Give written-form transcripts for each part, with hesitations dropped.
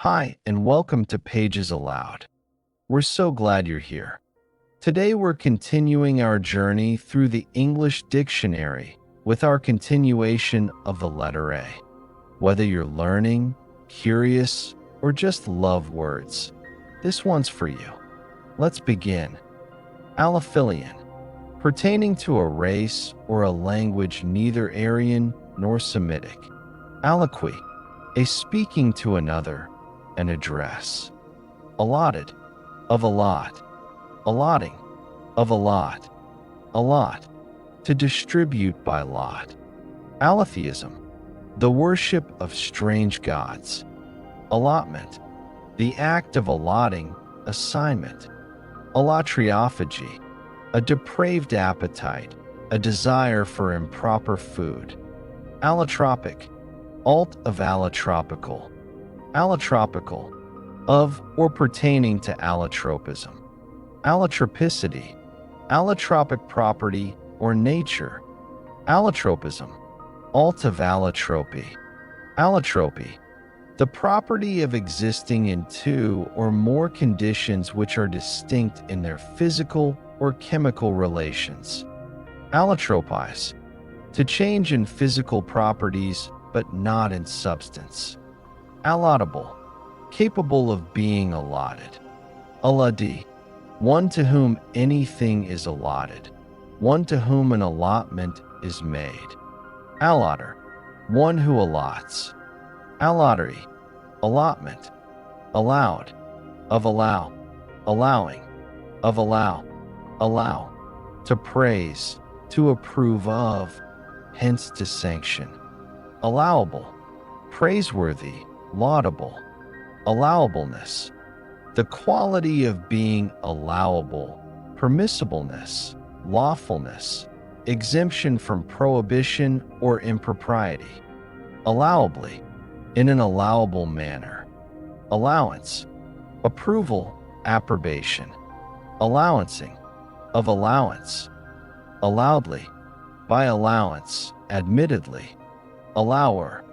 Hi, and welcome to Pages Aloud. We're so glad you're here. Today we're continuing our journey through the English dictionary with our continuation of the letter A. Whether you're learning, curious, or just love words, this one's for you. Let's begin. Alaphilian, pertaining to a race or a language neither Aryan nor Semitic. Alloquy, a speaking to another, an address. Allotted, of a lot. Allotting, of a lot. To distribute by lot. Allotheism, the worship of strange gods. Allotment, the act of allotting, assignment. Allotriophagy, a depraved appetite, a desire for improper food. Allotropic, alt of allotropical. Allotropical, of or pertaining to allotropism. Allotropicity, allotropic property or nature. Allotropism, alt of allotropy. Allotropy, the property of existing in two or more conditions which are distinct in their physical or chemical relations. Allotropize, to change in physical properties but not in substance. Allotable, capable of being allotted. Allotee, one to whom anything is allotted, one to whom an allotment is made. Allotter, one who allots. Allottery, allotment. Allowed, of allow, allowing, of allow. To praise, to approve of, hence to sanction. Allowable, praiseworthy, laudable. Allowableness, the quality of being allowable, permissibleness, lawfulness, exemption from prohibition or impropriety. Allowably, in an allowable manner. Allowance, approval, approbation. Allowancing, of allowance. Allowedly, by allowance, admittedly. Allower,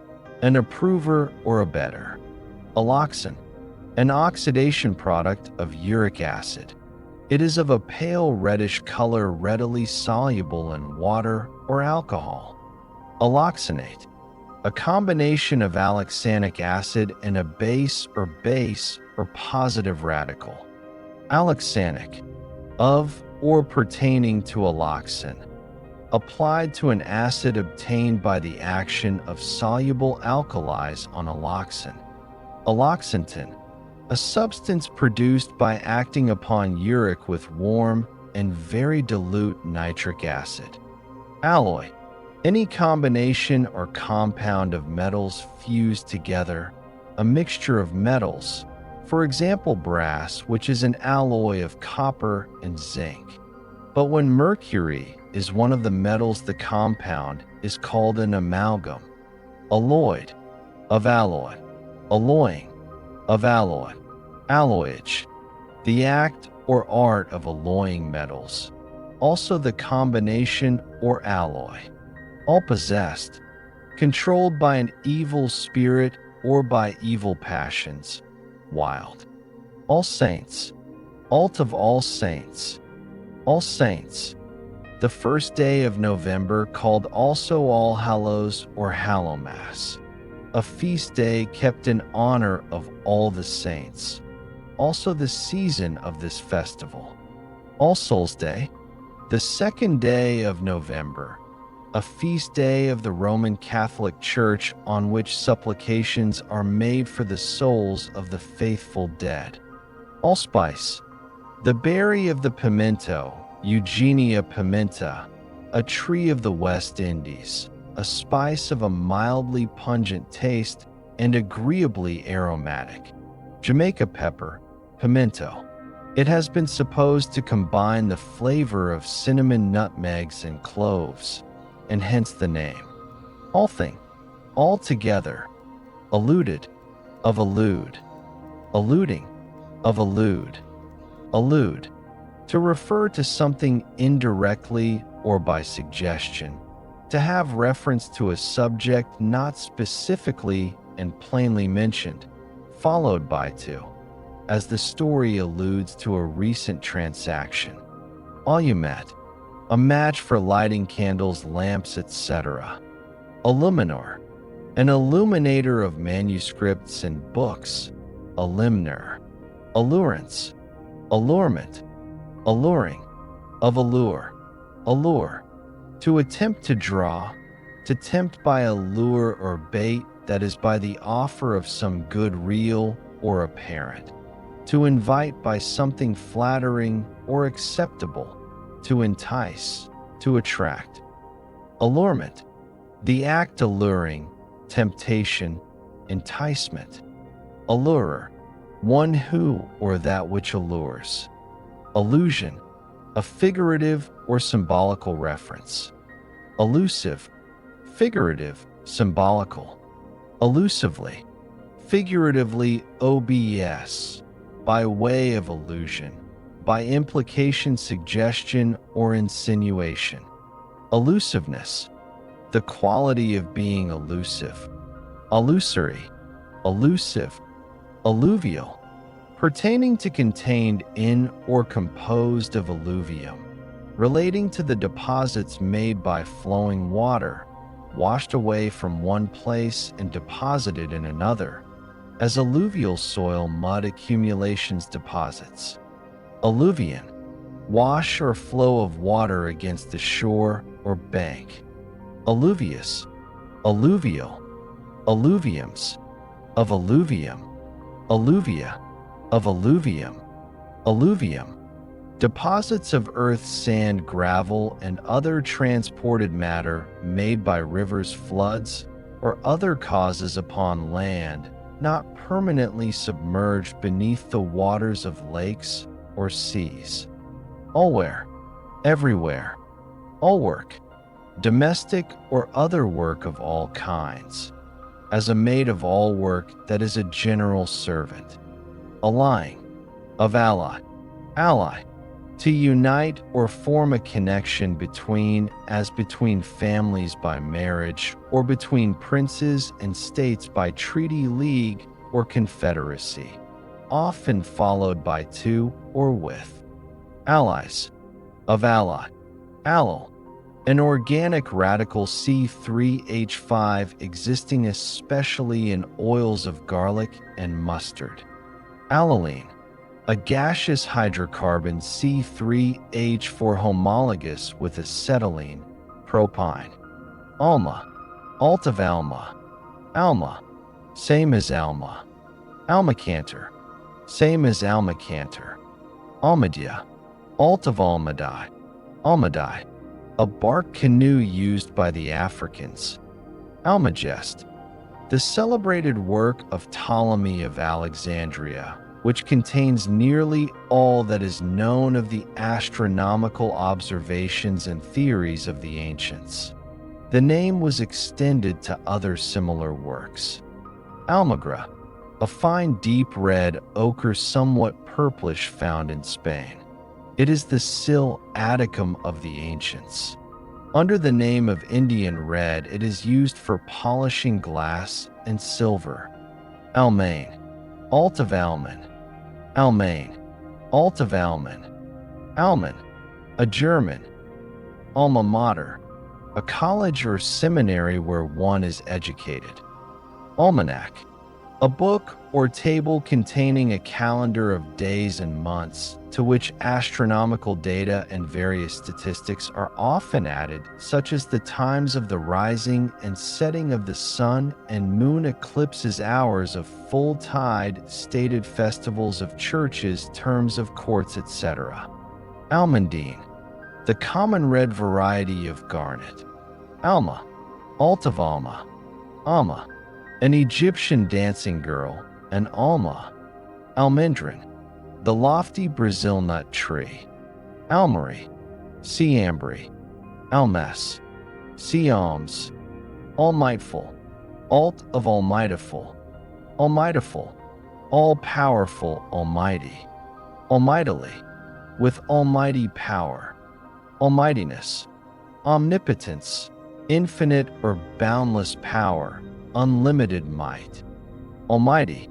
an approver or abettor. Alloxan, an oxidation product of uric acid. It is of a pale reddish color readily soluble in water or alcohol. Alloxanate, a combination of alloxanic acid and a base or positive radical. Alloxanic, of or pertaining to alloxan, applied to an acid obtained by the action of soluble alkalis on alloxan. Alloxantin, a substance produced by acting upon uric with warm and very dilute nitric acid. Alloy, any combination or compound of metals fused together, a mixture of metals, for example brass, which is an alloy of copper and zinc. But when mercury is one of the metals, the compound is called an amalgam. Alloyed, of alloy. Alloying, of alloy. Alloyage, the act or art of alloying metals. Also the combination or alloy. All possessed, controlled by an evil spirit or by evil passions. Wild. All saints, alt of all saints. All saints, the first day of November, called also All Hallows or Hallowmass, a feast day kept in honor of all the saints. Also the season of this festival. All Souls Day, the second day of November, a feast day of the Roman Catholic Church on which supplications are made for the souls of the faithful dead. Allspice, the berry of the pimento, Eugenia pimenta, a tree of the West Indies, a spice of a mildly pungent taste and agreeably aromatic. Jamaica pepper, pimento. It has been supposed to combine the flavor of cinnamon, nutmegs, and cloves, and hence the name. Allthing, all together. Alluded, of allude. Alluding, of allude. Allude, to refer to something indirectly or by suggestion, to have reference to a subject not specifically and plainly mentioned. followed by to, as the story alludes to a recent transaction. Allumet, a match for lighting candles, lamps, etc. Illuminor, an illuminator of manuscripts and books. Allimner, allurance, allurement, alluring, of allure, allure, to attempt to draw, to tempt by a lure or bait, that is by the offer of some good real or apparent, to invite by something flattering or acceptable, to entice, to attract. Allurement, the act alluring, temptation, enticement. Allurer, one who or that which allures. Allusion, a figurative or symbolical reference. Allusive, figurative, symbolical. Allusively, figuratively, obs, by way of allusion, by implication, suggestion, or insinuation. Allusiveness, the quality of being elusive. Allusory, allusive, alluvial, pertaining to, contained in, or composed of alluvium, relating to the deposits made by flowing water, washed away from one place and deposited in another, as alluvial soil, mud accumulations, deposits. Alluvion, wash or flow of water against the shore or bank. Alluvious, alluvial, alluviums, of alluvium, alluvia, of alluvium, alluvium, deposits of earth, sand, gravel, and other transported matter made by rivers, floods, or other causes upon land, not permanently submerged beneath the waters of lakes or seas. Allwhere, everywhere, all work, domestic or other work of all kinds, as a maid of all work, that is a general servant. Allying, of ally, ally, to unite or form a connection between, as between families by marriage, or between princes and states by treaty, league, or confederacy, often followed by to or with. Allies, of ally, allel, an organic radical C3H5 existing especially in oils of garlic and mustard. Allylene, a gaseous hydrocarbon C3H4 homologous with acetylene, propine. Alma, alt of alma, alma, same as alma. Almacanter, same as almacanter. Almadia, alt of almadai, almadai, a bark canoe used by the Africans. Almagest, the celebrated work of Ptolemy of Alexandria, which contains nearly all that is known of the astronomical observations and theories of the ancients. The name was extended to other similar works. Almagra, a fine deep red ochre somewhat purplish found in Spain. It is the sil Atticum of the ancients. Under the name of Indian red, it is used for polishing glass and silver. Almain, alt of alman. Almain, alt of alman. Alman, a German. Alma mater, a college or seminary where one is educated. Almanac, a book or table containing a calendar of days and months, to which astronomical data and various statistics are often added, such as the times of the rising and setting of the sun and moon eclipses, hours of full tide, stated festivals of churches, terms of courts, etc. Almandine, the common red variety of garnet. Alma, alt of alma. Alma, an Egyptian dancing girl. And alma, almendron, the lofty Brazil nut tree. Almery, Siambry, Almes, Siams, Almightful, alt of almightiful, almightiful, all-powerful, almighty, almightily, with almighty power, almightiness, omnipotence, infinite or boundless power, unlimited might. Almighty,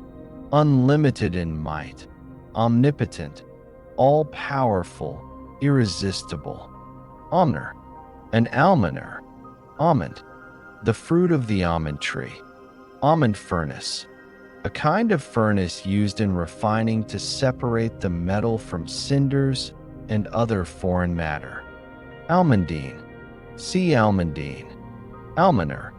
unlimited in might, omnipotent, all-powerful, irresistible. Almoner, an almoner, almond, the fruit of the almond tree. Almond furnace, a kind of furnace used in refining to separate the metal from cinders and other foreign matter. Almondine, see almondine. Almoner,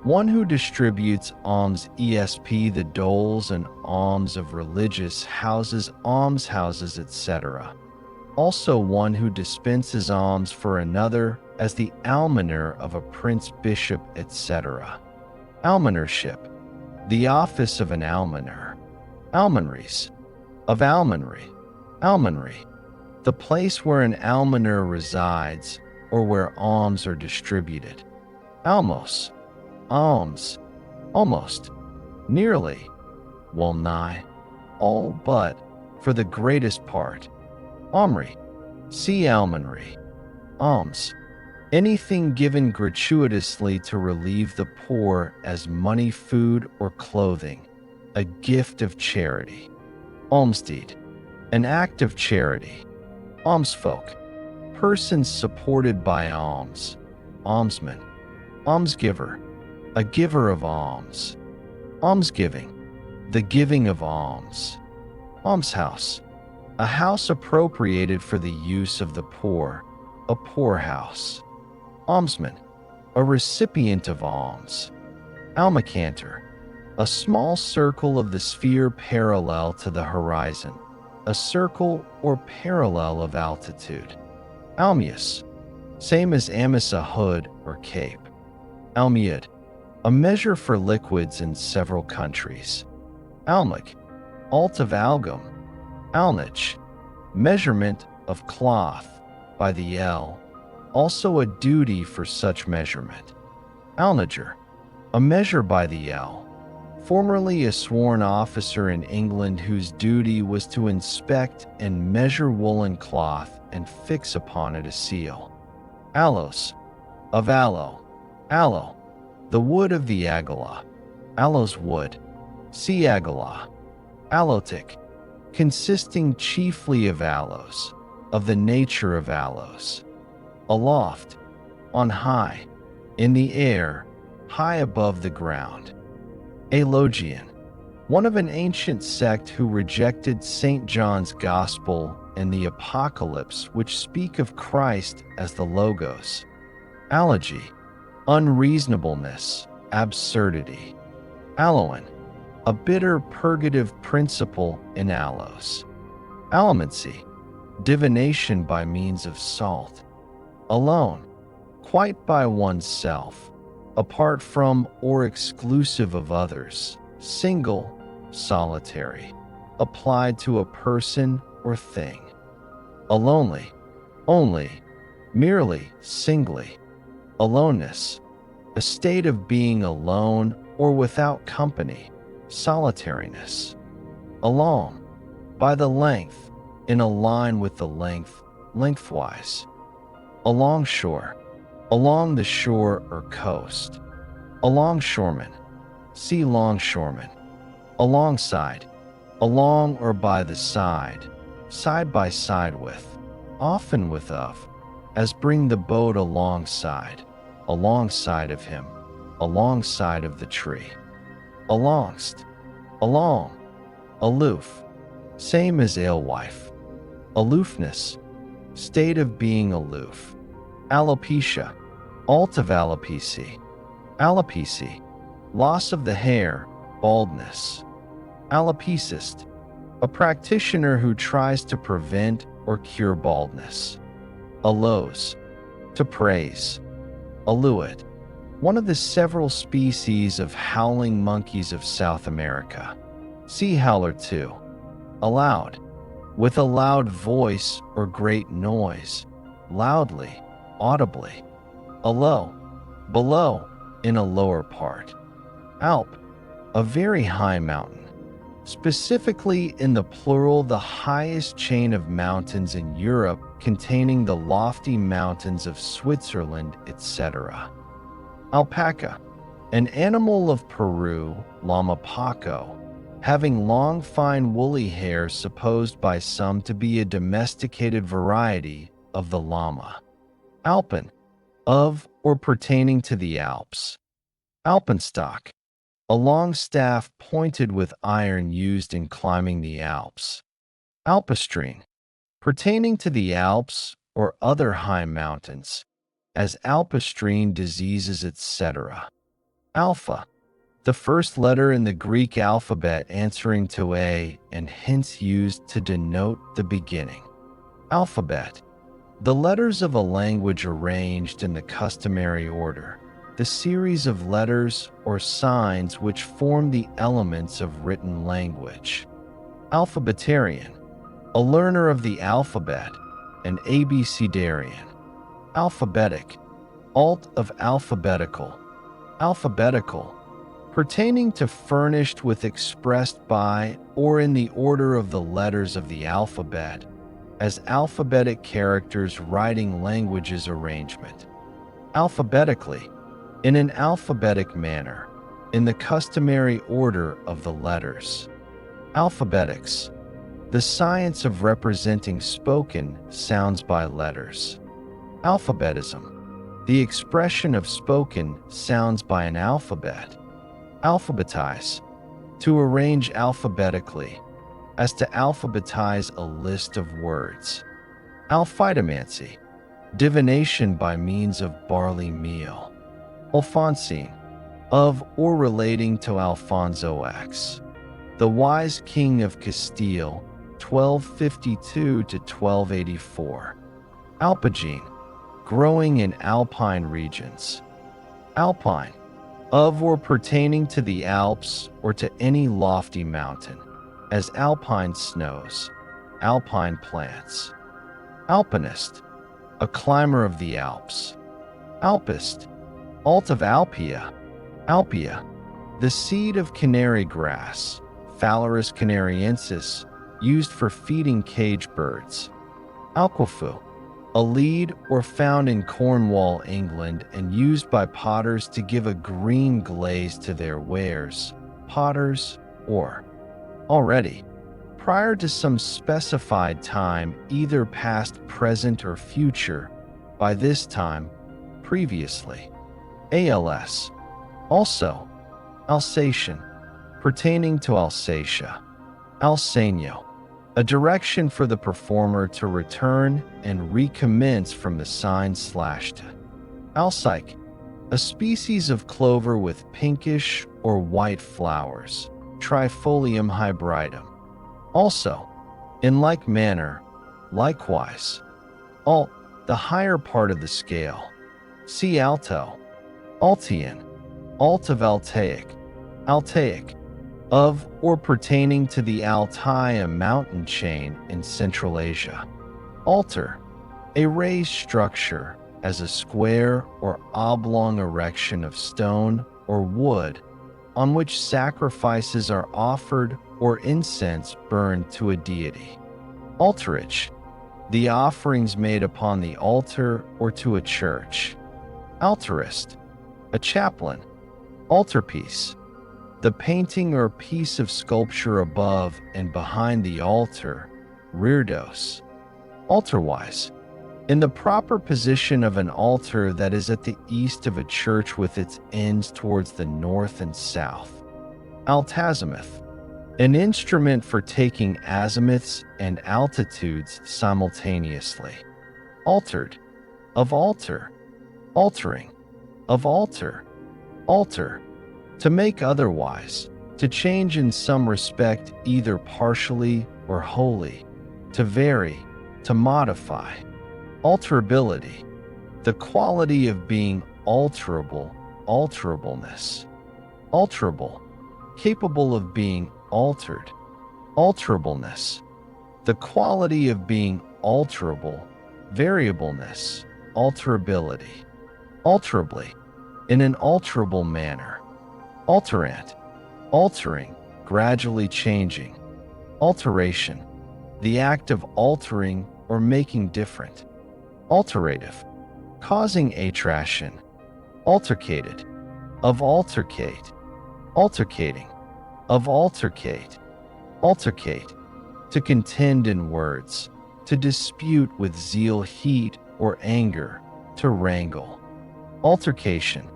one who distributes alms, exp. the doles and alms of religious houses, almshouses, etc. Also one who dispenses alms for another as the almoner of a prince, bishop, etc. Almonership, the office of an almoner. Almonries, of almonry. Almonry, the place where an almoner resides or where alms are distributed. Almos, alms, almost, nearly, well nigh, all but, for the greatest part. Almry, see almonry. Alms, anything given gratuitously to relieve the poor as money, food, or clothing, a gift of charity. Almsdeed, an act of charity. Almsfolk, persons supported by alms. Almsman, almsgiver, a giver of alms. Almsgiving, the giving of alms. Almshouse, a house appropriated for the use of the poor, a poorhouse. Almsman, a recipient of alms. Almacanter, a small circle of the sphere parallel to the horizon, a circle or parallel of altitude. Almuus, same as amice, a hood or cape. Almuid, a measure for liquids in several countries. Almug, alt of algum. Alnich, measurement of cloth by the ell, also a duty for such measurement. Alnager, a measure by the ell, formerly a sworn officer in England whose duty was to inspect and measure woolen cloth and fix upon it a seal. Aloes, of aloe. Aloe, the wood of the agala. Aloes wood, see agala. Alotic, consisting chiefly of aloes, of the nature of aloes. Aloft, on high, in the air, high above the ground. Alogian, one of an ancient sect who rejected St. John's Gospel and the Apocalypse, which speak of Christ as the Logos. Alogy, unreasonableness, absurdity. Aloin, a bitter purgative principle in aloes. Allomancy, divination by means of salt. Alone, quite by oneself, apart from or exclusive of others. Single, solitary, applied to a person or thing. Alonely, only, merely, singly. Aloneness, a state of being alone or without company. Solitariness. Along, by the length, in a line with the length, lengthwise. Alongshore, along the shore or coast. Longshoreman, see longshoreman. Alongside, along or by the side, side by side with, often with of, as bring the boat alongside of him, alongside of the tree. Alongst, along, aloof, same as alewife. Aloofness, state of being aloof. Alopecia, alt of alopecia. Alopecia, loss of the hair, baldness. Alopecist, a practitioner who tries to prevent or cure baldness. Aloes, to praise. Aluid, one of the several species of howling monkeys of South America. See howler too. Aloud, with a loud voice or great noise, loudly, audibly. Alow, below, in a lower part. Alp, a very high mountain. Specifically in the plural, the highest chain of mountains in Europe, containing the lofty mountains of Switzerland, etc. Alpaca, an animal of Peru, Llama Paco, having long, fine, woolly hair supposed by some to be a domesticated variety of the llama. Alpen, of or pertaining to the Alps. Alpenstock, a long staff pointed with iron used in climbing the Alps. Alpestrine, pertaining to the Alps or other high mountains, as alpestrine diseases, etc. Alpha, the first letter in the Greek alphabet answering to A and hence used to denote the beginning. Alphabet, the letters of a language arranged in the customary order, the series of letters or signs which form the elements of written language. Alphabetarian, a learner of the alphabet, an abecedarian. Alphabetic, alt of alphabetical. Alphabetical, pertaining to furnished with expressed by or in the order of the letters of the alphabet, as alphabetic characters writing languages arrangement. Alphabetically, in an alphabetic manner, in the customary order of the letters. Alphabetics, the science of representing spoken sounds by letters. Alphabetism, the expression of spoken sounds by an alphabet. Alphabetize, to arrange alphabetically, as to alphabetize a list of words. Alphytomancy, divination by means of barley meal. Alphonsine, of or relating to Alfonso X, the wise king of Castile, 1252 to 1284. Alpagene, growing in alpine regions. Alpine, of or pertaining to the Alps or to any lofty mountain, as alpine snows, alpine plants. Alpinist, a climber of the Alps. Alpist, alt of Alpia. Alpia, the seed of canary grass, Phalaris canariensis, used for feeding cage birds. Alquifu, a lead or found in Cornwall, England, and used by potters to give a green glaze to their wares, potters, or already, prior to some specified time, either past, present, or future, by this time, previously. ALS, also, Alsatian, pertaining to Alsatia. Alsanio, a direction for the performer to return and recommence from the sign /. Alcyke, a species of clover with pinkish or white flowers, Trifolium hybridum. Also, in like manner, likewise. Alt, the higher part of the scale. See alto. Altian, alt of Altaic. Altaic, of or pertaining to the Altai, a mountain chain in Central Asia. Altar, a raised structure as a square or oblong erection of stone or wood on which sacrifices are offered or incense burned to a deity. Altarage, the offerings made upon the altar or to a church. Altarist, a chaplain. Altarpiece, the painting or piece of sculpture above and behind the altar. Reredos, altarwise, in the proper position of an altar that is at the east of a church with its ends towards the north and south. Altazimuth, an instrument for taking azimuths and altitudes simultaneously. Altered, of altar. Altering, of alter. Alter, to make otherwise, to change in some respect either partially or wholly, to vary, to modify. Alterability, the quality of being alterable, alterableness. Alterable, capable of being altered. Alterableness, the quality of being alterable, variableness, alterability. Alterably, in an alterable manner. Alterant, altering, gradually changing. Alteration, the act of altering or making different. Alterative, causing attraction. Altercated, of altercate. Altercating, of altercate, altercate, to contend in words, to dispute with zeal, heat, or anger, to wrangle. Altercation,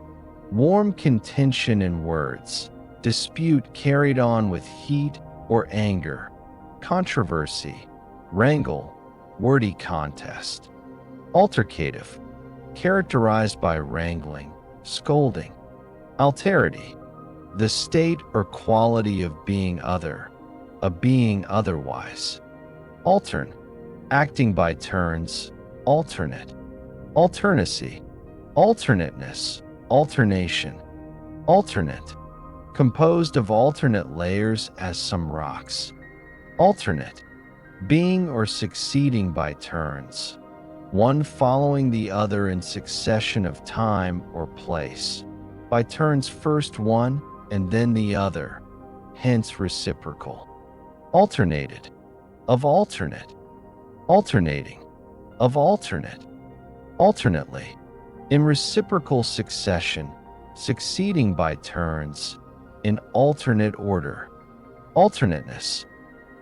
warm contention in words, dispute carried on with heat or anger, controversy, wrangle, wordy contest. Altercative, characterized by wrangling, scolding. Alterity, the state or quality of being other, a being otherwise. Altern, acting by turns, alternate. Alternacy, alternateness, alternation. Alternate, composed of alternate layers as some rocks. Alternate, being or succeeding by turns, one following the other in succession of time or place. By turns, first one and then the other, hence reciprocal. Alternated, of alternate. Alternating, of alternate. Alternately, in reciprocal succession, succeeding by turns, in alternate order. Alternateness,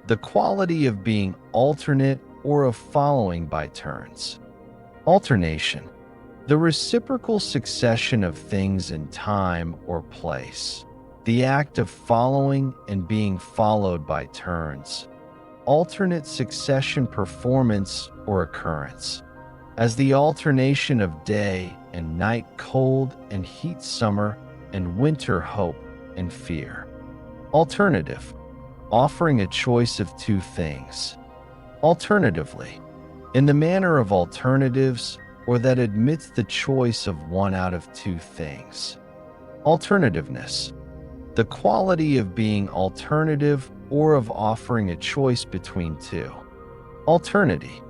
the quality of being alternate or of following by turns. Alternation, the reciprocal succession of things in time or place, the act of following and being followed by turns. Alternate succession, performance or occurrence, as the alternation of day and night, cold and heat, summer and winter, hope and fear. Alternative, offering a choice of two things. Alternatively, in the manner of alternatives, or that admits the choice of one out of two things. Alternativeness, the quality of being alternative or of offering a choice between two. Alternity,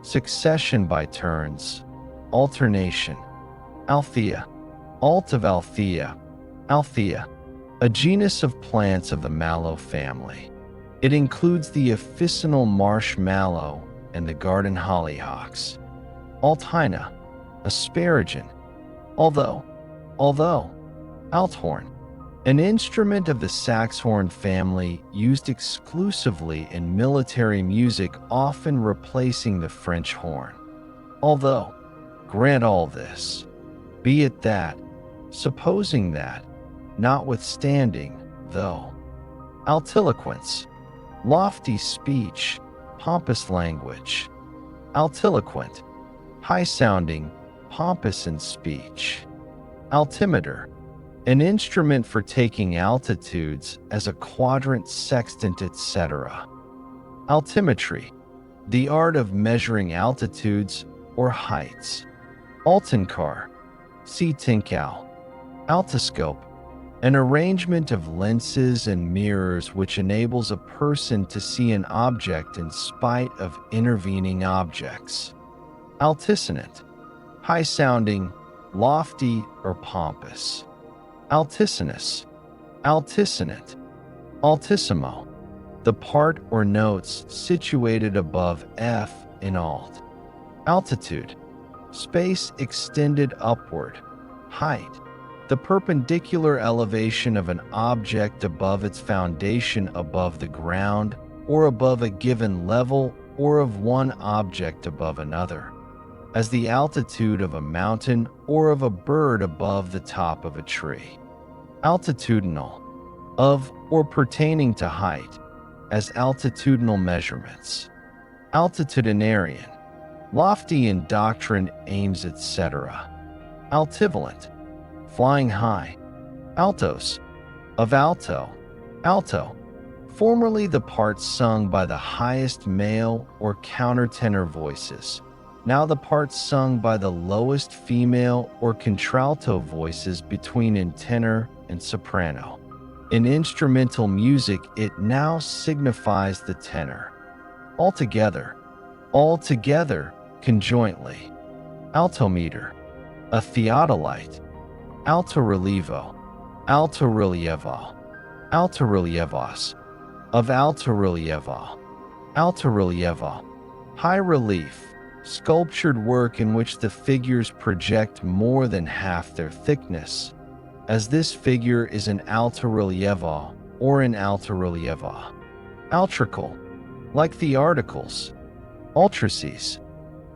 succession by turns. Alternation. Althea, alt of Althea. Althea, a genus of plants of the mallow family. It includes the officinal marsh mallow and the garden hollyhocks. Althina, asparagine. Although. Althorn, an instrument of the saxhorn family used exclusively in military music, often replacing the French horn. Although, grant all this, be it that, supposing that, notwithstanding, though. Altiloquence, lofty speech, pompous language. Altiloquent, high-sounding, pompous in speech. Altimeter, an instrument for taking altitudes as a quadrant, sextant, etc. Altimetry, the art of measuring altitudes or heights. Altencar, see Tinkow. Altiscope, an arrangement of lenses and mirrors which enables a person to see an object in spite of intervening objects. Altisonant, high-sounding, lofty or pompous. Altisonous, altisonant. Altissimo, the part or notes situated above F in alt. Altitude, space extended upward. Height, the perpendicular elevation of an object above its foundation, above the ground, or above a given level, or of one object above another, as the altitude of a mountain or of a bird above the top of a tree. Altitudinal, of or pertaining to height, as altitudinal measurements. Altitudinarian, lofty in doctrine, aims, etc. Altivalent, flying high. Altos, of alto. Alto, formerly the part sung by the highest male or countertenor voices, now the part sung by the lowest female or contralto voices between in tenor and soprano. In instrumental music, it now signifies the tenor. Altogether, conjointly. Altometer, a theodolite. Altorelievo, altorelievo, altorelievos, of altorelievo. Altorelievo, high relief, sculptured work in which the figures project more than half their thickness, as this figure is an altorelievo or in alta relieva. Altrical, like the articles. Ultrices,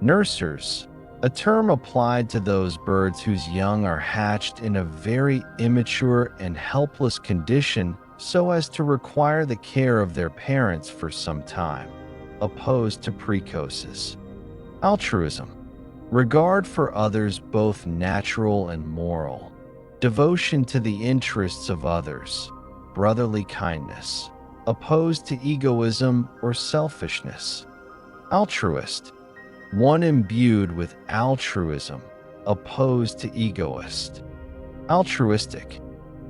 nursers, a term applied to those birds whose young are hatched in a very immature and helpless condition so as to require the care of their parents for some time, opposed to precocious. Altruism, regard for others both natural and moral, devotion to the interests of others, brotherly kindness, opposed to egoism or selfishness. Altruist, one imbued with altruism, opposed to egoist. Altruistic,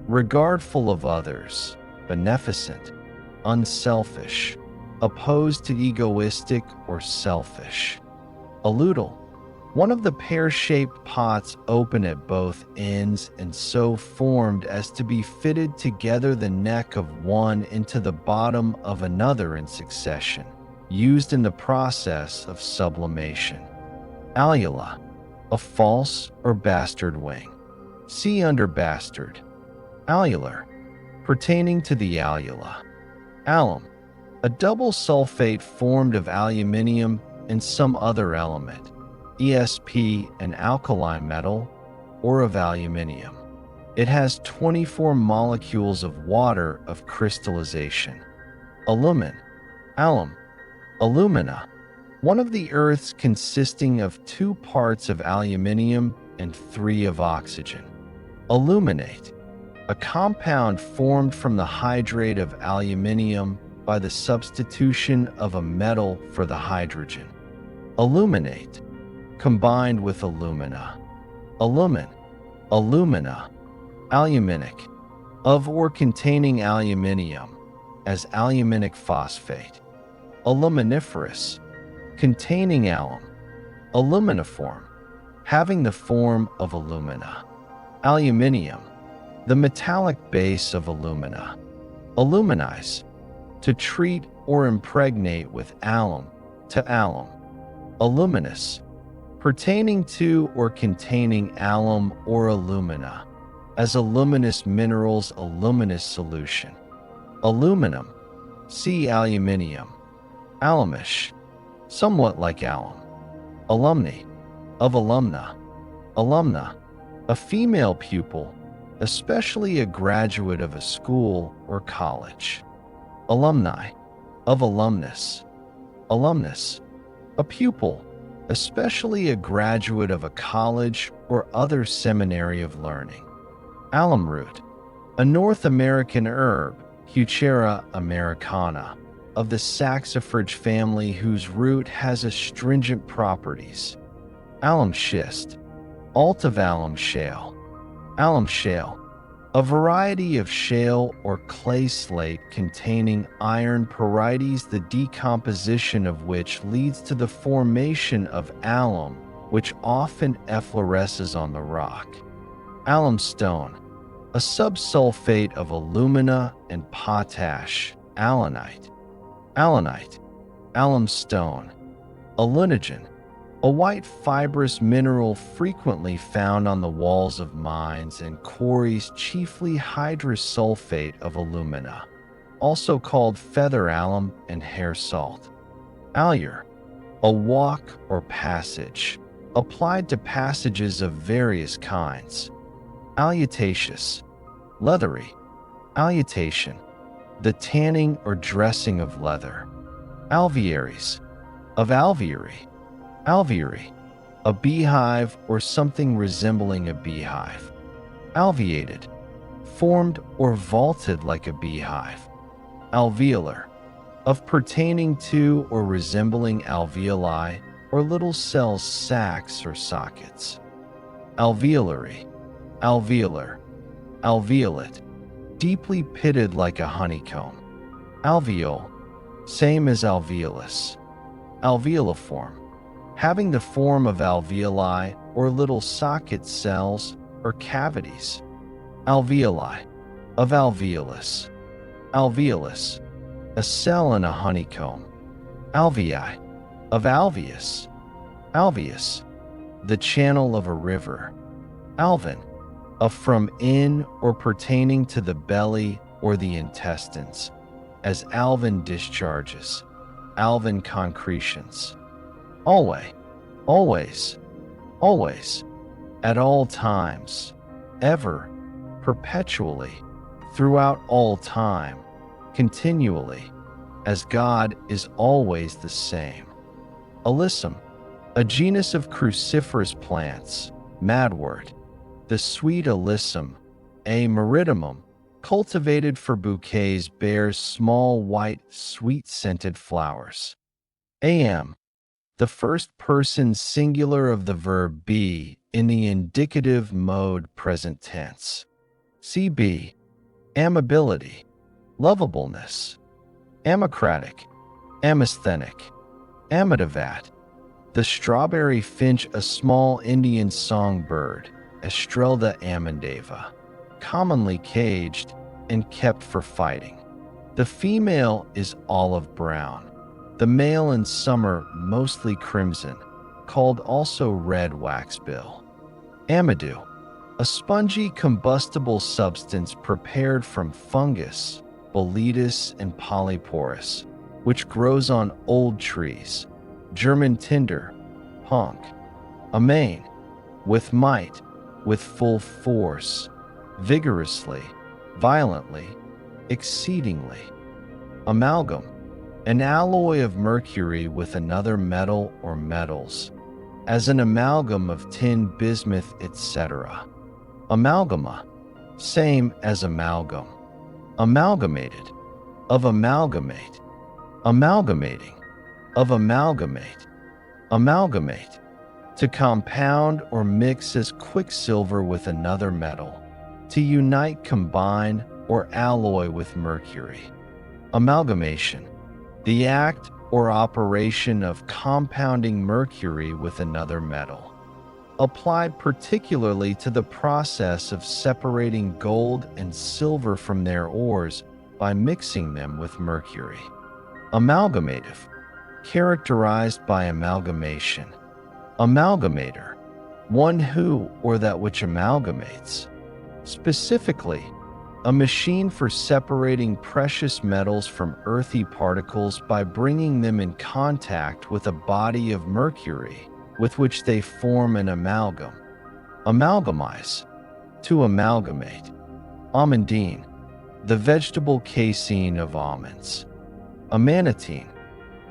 regardful of others, beneficent, unselfish, opposed to egoistic or selfish. Aludel, one of the pear-shaped pots open at both ends and so formed as to be fitted together the neck of one into the bottom of another in succession, used in the process of sublimation. Allula, a false or bastard wing. See under bastard. Allular, pertaining to the allula. Alum, a double sulfate formed of aluminium and some other element, ESP, an alkali metal, or of aluminium. It has 24 molecules of water of crystallization. Alumin, alum, alumina, one of the earths consisting of 2 parts of aluminium and 3 of oxygen. Aluminate, a compound formed from the hydrate of aluminium by the substitution of a metal for the hydrogen. Aluminate, combined with alumina. Alumin, alumina, aluminic, of or containing aluminium, as aluminic phosphate. Aluminiferous, containing alum. Aluminiform, having the form of alumina. Aluminium, the metallic base of alumina. Aluminize, to treat or impregnate with alum, to alum. Aluminous, pertaining to or containing alum or alumina, as aluminous minerals aluminous solution. Aluminum, see aluminium. Alumish, somewhat like alum. Alumni, of alumna. Alumna, a female pupil, especially a graduate of a school or college. Alumni, of alumnus. Alumnus, a pupil, especially a graduate of a college or other seminary of learning. Alum root, a North American herb, Heuchera americana, of the saxifrage family whose root has astringent properties. Alum schist, alt of alum shale. Alum shale, a variety of shale or clay slate containing iron pyrites, the decomposition of which leads to the formation of alum, which often effloresces on the rock. Alum stone, a subsulfate of alumina and potash, alunite. Alunite, alum stone. Alunogen, a white fibrous mineral frequently found on the walls of mines and quarries, chiefly hydrosulfate of alumina, also called feather alum and hair salt. Allure, a walk or passage, applied to passages of various kinds. Allutaceous, leathery. Allutation, the tanning or dressing of leather. Alvearies, of alveary. Alveary, a beehive or something resembling a beehive. Alveated, formed or vaulted like a beehive. Alveolar, of pertaining to or resembling alveoli or little cells, sacs or sockets. Alveolary, alveolar, alveolate, deeply pitted like a honeycomb. Alveole, same as alveolus. Alveoliform, having the form of alveoli or little socket cells or cavities. Alveoli, of alveolus. Alveolus, a cell in a honeycomb. Alvei, of alveus. Alveus, the channel of a river. Alvin, of from in or pertaining to the belly or the intestines, as alvean discharges, alvean concretions. Always, always, always, at all times, ever, perpetually, throughout all time, continually, as God is always the same. Alyssum, a genus of cruciferous plants, madwort. The sweet alyssum, a meridimum, cultivated for bouquets, bears small white, sweet-scented flowers. Am, the first person singular of the verb be in the indicative mode present tense. Cb, amability, lovableness. Amocratic, amesthenic, amidavat. The strawberry finch, a small Indian songbird, Estrelda amandava, commonly caged and kept for fighting. The female is olive brown, the male in summer mostly crimson, called also red waxbill. Amadou, a spongy combustible substance prepared from fungus, Boletus and polyporus, which grows on old trees. German tinder, honk. Amain, with might, with full force, vigorously, violently, exceedingly. Amalgam, an alloy of mercury with another metal or metals, as an amalgam of tin, bismuth, etc. Amalgama, same as amalgam. Amalgamated, of amalgamate. Amalgamating, of amalgamate. Amalgamate, to compound or mix as quicksilver with another metal, to unite, combine, or alloy with mercury. Amalgamation, the act or operation of compounding mercury with another metal, applied particularly to the process of separating gold and silver from their ores by mixing them with mercury. Amalgamative, characterized by amalgamation. Amalgamator, one who or that which amalgamates. Specifically, a machine for separating precious metals from earthy particles by bringing them in contact with a body of mercury with which they form an amalgam. Amalgamize, to amalgamate. Amandine, the vegetable casein of almonds. Amanitin,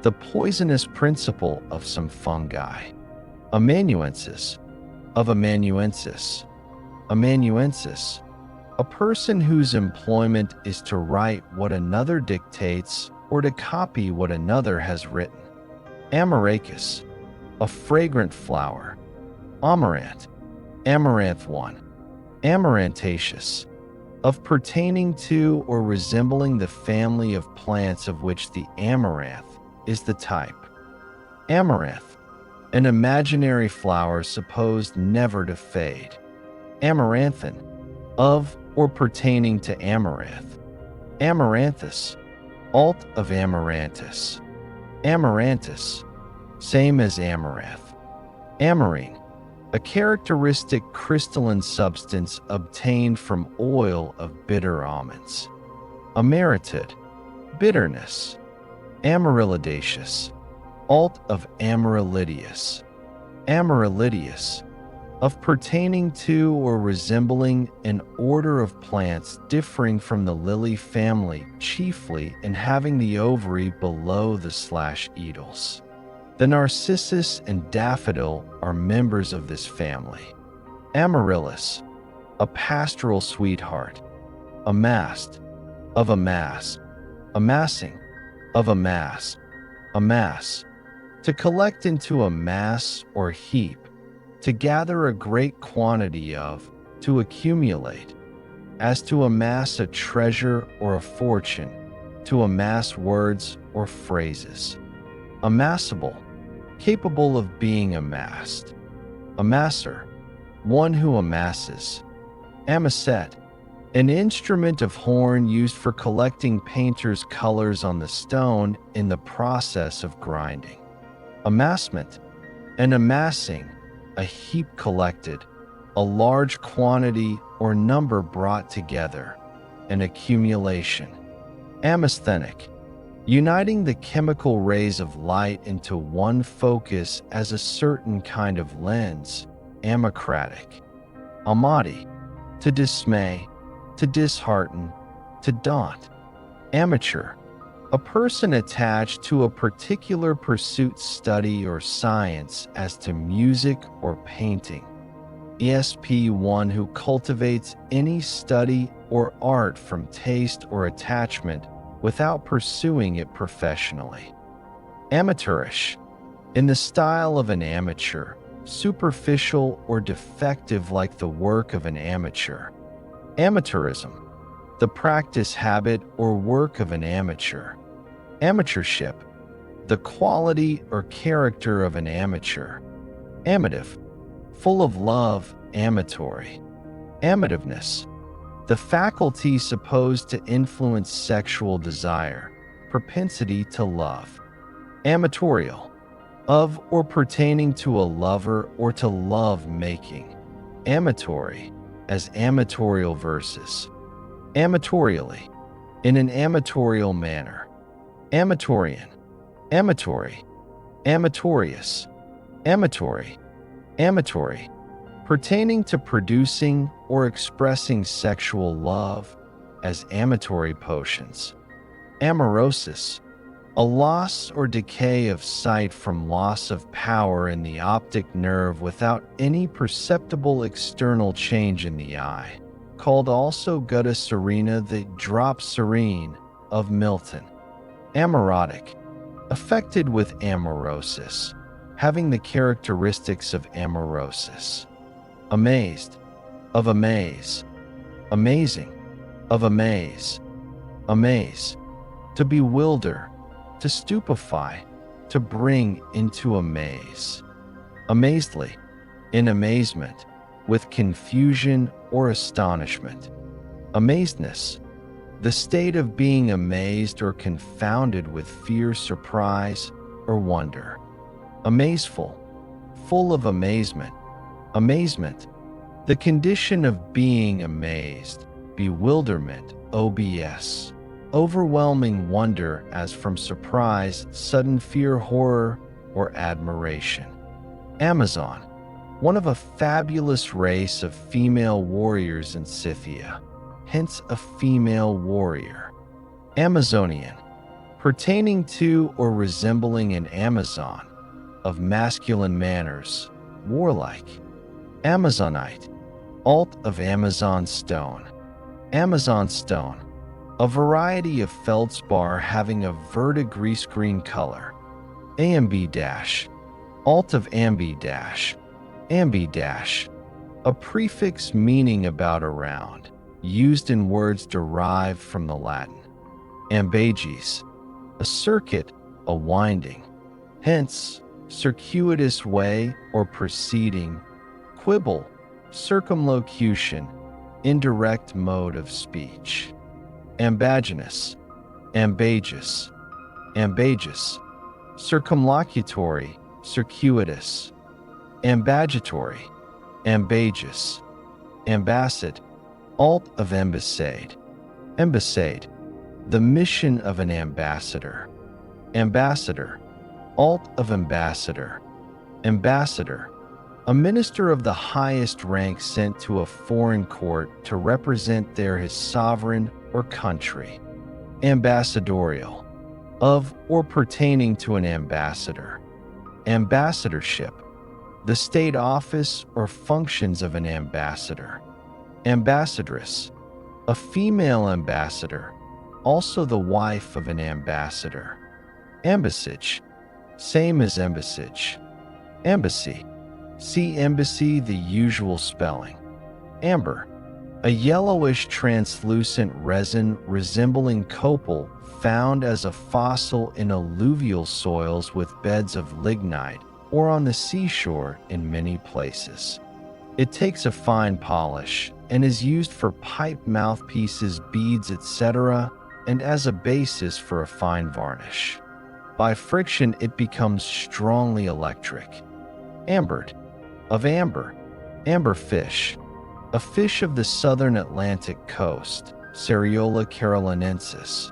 the poisonous principle of some fungi. Amanuensis, of amanuensis. Amanuensis, a person whose employment is to write what another dictates or to copy what another has written. Amaracus, a fragrant flower. Amaranth, amaranth one. Amarantaceous, of pertaining to or resembling the family of plants of which the amaranth is the type. Amaranth, an imaginary flower supposed never to fade. Amaranthin, of or pertaining to amaranth. Amaranthus, alt of amaranthus. Amaranthus, same as amaranth. Amarine, a characteristic crystalline substance obtained from oil of bitter almonds. Amaretid, bitterness. Amaryllidaceous, alt of amaryllidius. Amaryllidius, of pertaining to or resembling an order of plants differing from the lily family, chiefly in having the ovary below the /edels. The narcissus and daffodil are members of this family. Amaryllis, a pastoral sweetheart. Amassed, of amass. Amassing, of amass. Amass, to collect into a mass or heap, to gather a great quantity of, to accumulate, as to amass a treasure or a fortune, to amass words or phrases. Amassable, capable of being amassed. Amasser, one who amasses. Amasset, an instrument of horn used for collecting painters' colors on the stone in the process of grinding. Amassment, an amassing, a heap collected, a large quantity or number brought together. and accumulation. Amesthetic, uniting the chemical rays of light into one focus as a certain kind of lens. Amocratic. Amati, to dismay, to dishearten, to daunt. Amateur, a person attached to a particular pursuit, study, or science, as to music or painting. ESP, one who cultivates any study or art from taste or attachment without pursuing it professionally. Amateurish, in the style of an amateur, superficial or defective like the work of an amateur. Amateurism, the practice, habit, or work of an amateur. Amateurship, the quality or character of an amateur. Amative, full of love, amatory. Amativeness, the faculty supposed to influence sexual desire, propensity to love. Amatorial, of or pertaining to a lover or to love making. Amatory, as amatorial verses. Amatorially, in an amatorial manner. Amatorian, amatory, amatorious, amatory, amatory, pertaining to producing or expressing sexual love, as amatory potions. Amaurosis, a loss or decay of sight from loss of power in the optic nerve without any perceptible external change in the eye, called also gutta serena, the drop serene of Milton. Amaurotic, affected with amaurosis, having the characteristics of amaurosis. Amazed, of amaze. Amazing, of amaze. Amaze, to bewilder, to stupefy, to bring into amaze. Amazedly, in amazement, with confusion or astonishment. Amazedness, the state of being amazed or confounded with fear, surprise, or wonder. Amazeful, full of amazement. Amazement, the condition of being amazed. Bewilderment, OBS. Overwhelming wonder as from surprise, sudden fear, horror, or admiration. Amazon, one of a fabulous race of female warriors in Scythia, hence a female warrior. Amazonian, pertaining to or resembling an Amazon, of masculine manners, warlike. Amazonite, alt of Amazon stone. Amazon stone, a variety of feldspar having a verdigris green color. AMB dash, alt of ambi dash. Ambi dash, a prefix meaning about around, used in words derived from the Latin. Ambages, a circuit, a winding, hence circuitous way or proceeding. Quibble, circumlocution, indirect mode of speech. Ambaginous, ambagus, ambagus, circumlocutory, circuitous. Ambagatory, ambagus, ambassad, alt of embassade. Embassade, the mission of an ambassador. Ambassador, alt of ambassador. Ambassador, a minister of the highest rank sent to a foreign court to represent there his sovereign or country. Ambassadorial, of or pertaining to an ambassador. Ambassadorship, the state office or functions of an ambassador. Ambassadress, a female ambassador, also the wife of an ambassador. Ambassage, same as embassage. Embassy, see embassy, the usual spelling. Amber, a yellowish translucent resin resembling copal found as a fossil in alluvial soils with beds of lignite or on the seashore in many places. It takes a fine polish and is used for pipe mouthpieces, beads, etc., and as a basis for a fine varnish. By friction, it becomes strongly electric. Ambered, of amber. Amberfish, a fish of the southern Atlantic coast, Cereola carolinensis.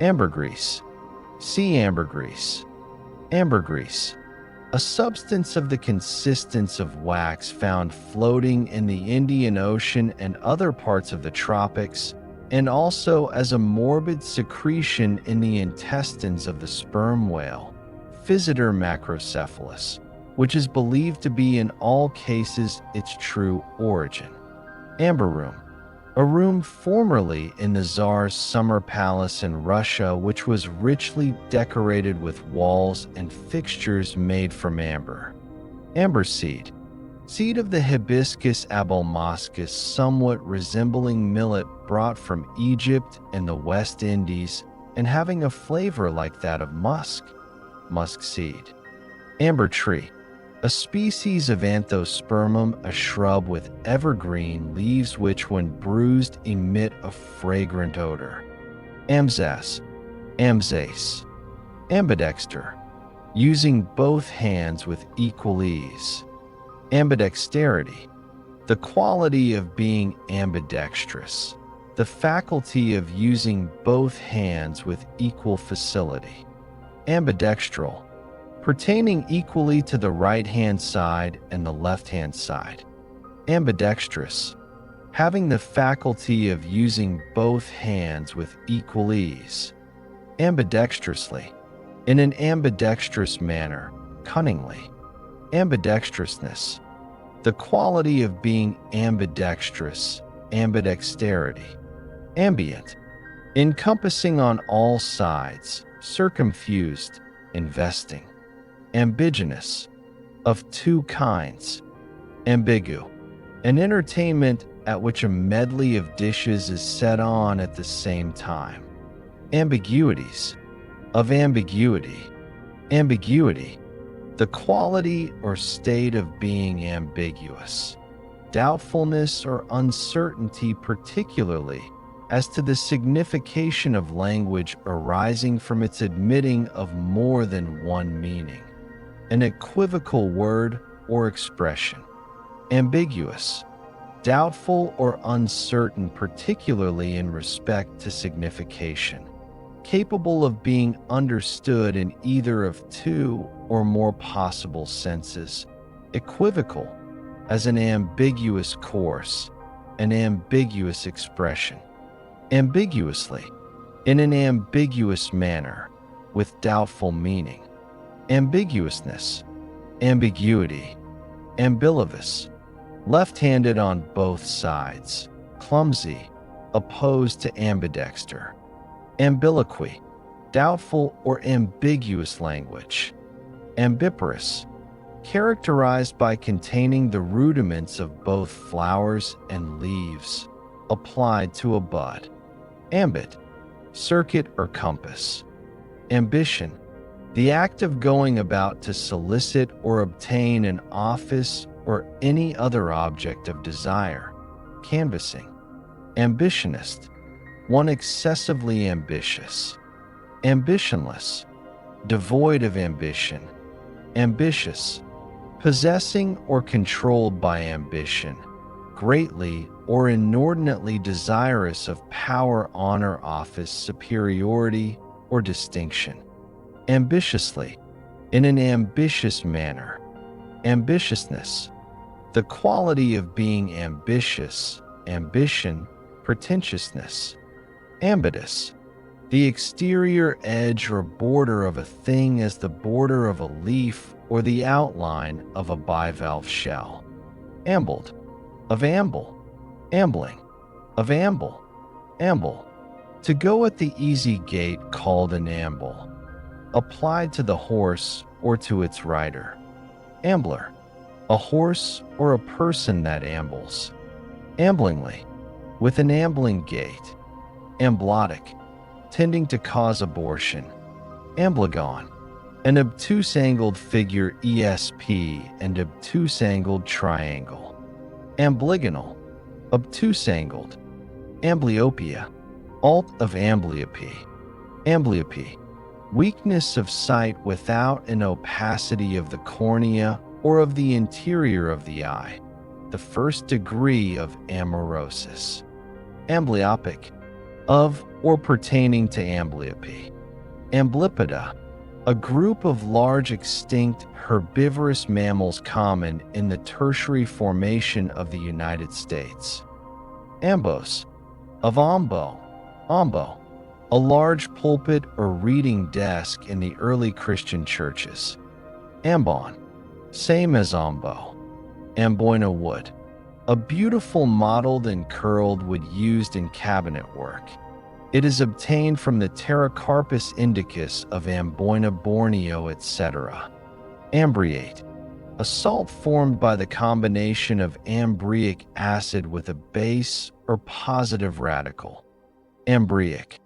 Ambergris. See ambergris. Ambergris, a substance of the consistence of wax found floating in the Indian Ocean and other parts of the tropics, and also as a morbid secretion in the intestines of the sperm whale, Physeter macrocephalus, which is believed to be in all cases its true origin. Amber room, a room formerly in the Tsar's summer palace in Russia, which was richly decorated with walls and fixtures made from amber. Amber seed, seed of the hibiscus abolmoscus, somewhat resembling millet brought from Egypt and the West Indies and having a flavor like that of musk. Musk seed. Amber tree, a species of anthospermum, a shrub with evergreen leaves which when bruised emit a fragrant odor. Amzas, amzace. Ambidexter, using both hands with equal ease. Ambidexterity, the quality of being ambidextrous, the faculty of using both hands with equal facility. Ambidextral, pertaining equally to the right-hand side and the left-hand side. Ambidextrous, having the faculty of using both hands with equal ease. Ambidextrously, in an ambidextrous manner, cunningly. Ambidextrousness, the quality of being ambidextrous, ambidexterity. Ambient, encompassing on all sides, circumfused, investing. Ambiginous, of two kinds. Ambigu, an entertainment at which a medley of dishes is set on at the same time. Ambiguities, of ambiguity. Ambiguity, the quality or state of being ambiguous. Doubtfulness or uncertainty, particularly as to the signification of language arising from its admitting of more than one meaning. An equivocal word or expression. Ambiguous, doubtful or uncertain, particularly in respect to signification. Capable of being understood in either of two or more possible senses. Equivocal, as an ambiguous course, an ambiguous expression. Ambiguously, in an ambiguous manner, with doubtful meaning. Ambiguousness, ambiguity. Ambilivous, left-handed on both sides. Clumsy, opposed to ambidexter. Ambiliqui, doubtful or ambiguous language. Ambiparous, characterized by containing the rudiments of both flowers and leaves, applied to a bud. Ambit, circuit or compass. Ambition, the act of going about to solicit or obtain an office or any other object of desire. Canvassing. Ambitionist, one excessively ambitious. Ambitionless, devoid of ambition. Ambitious, possessing or controlled by ambition, greatly or inordinately desirous of power, honor, office, superiority, or distinction. Ambitiously, in an ambitious manner. Ambitiousness, the quality of being ambitious, ambition, pretentiousness. Ambidous, the exterior edge or border of a thing as the border of a leaf or the outline of a bivalve shell. Ambled, of amble. Ambling, of amble. Amble, to go at the easy gait called an amble. Applied to the horse or to its rider. Ambler, a horse or a person that ambles. Amblingly, with an ambling gait. Amblotic, tending to cause abortion. Amblygon, an obtuse-angled figure ESP and obtuse-angled triangle. Amblygonal, obtuse-angled. Amblyopia, alt of amblyopy. Amblyopy, weakness of sight without an opacity of the cornea or of the interior of the eye, the first degree of amaurosis. Amblyopic, of or pertaining to amblyopy. Amblypoda, a group of large extinct herbivorous mammals common in the Tertiary Formation of the United States. Ambos, of ambo, a large pulpit or reading desk in the early Christian churches. Ambon, same as ambo. Amboina wood, a beautiful mottled and curled wood used in cabinet work. It is obtained from the Pterocarpus indicus of Amboina Borneo, etc. Ambriate, a salt formed by the combination of ambriac acid with a base or positive radical. Ambriac,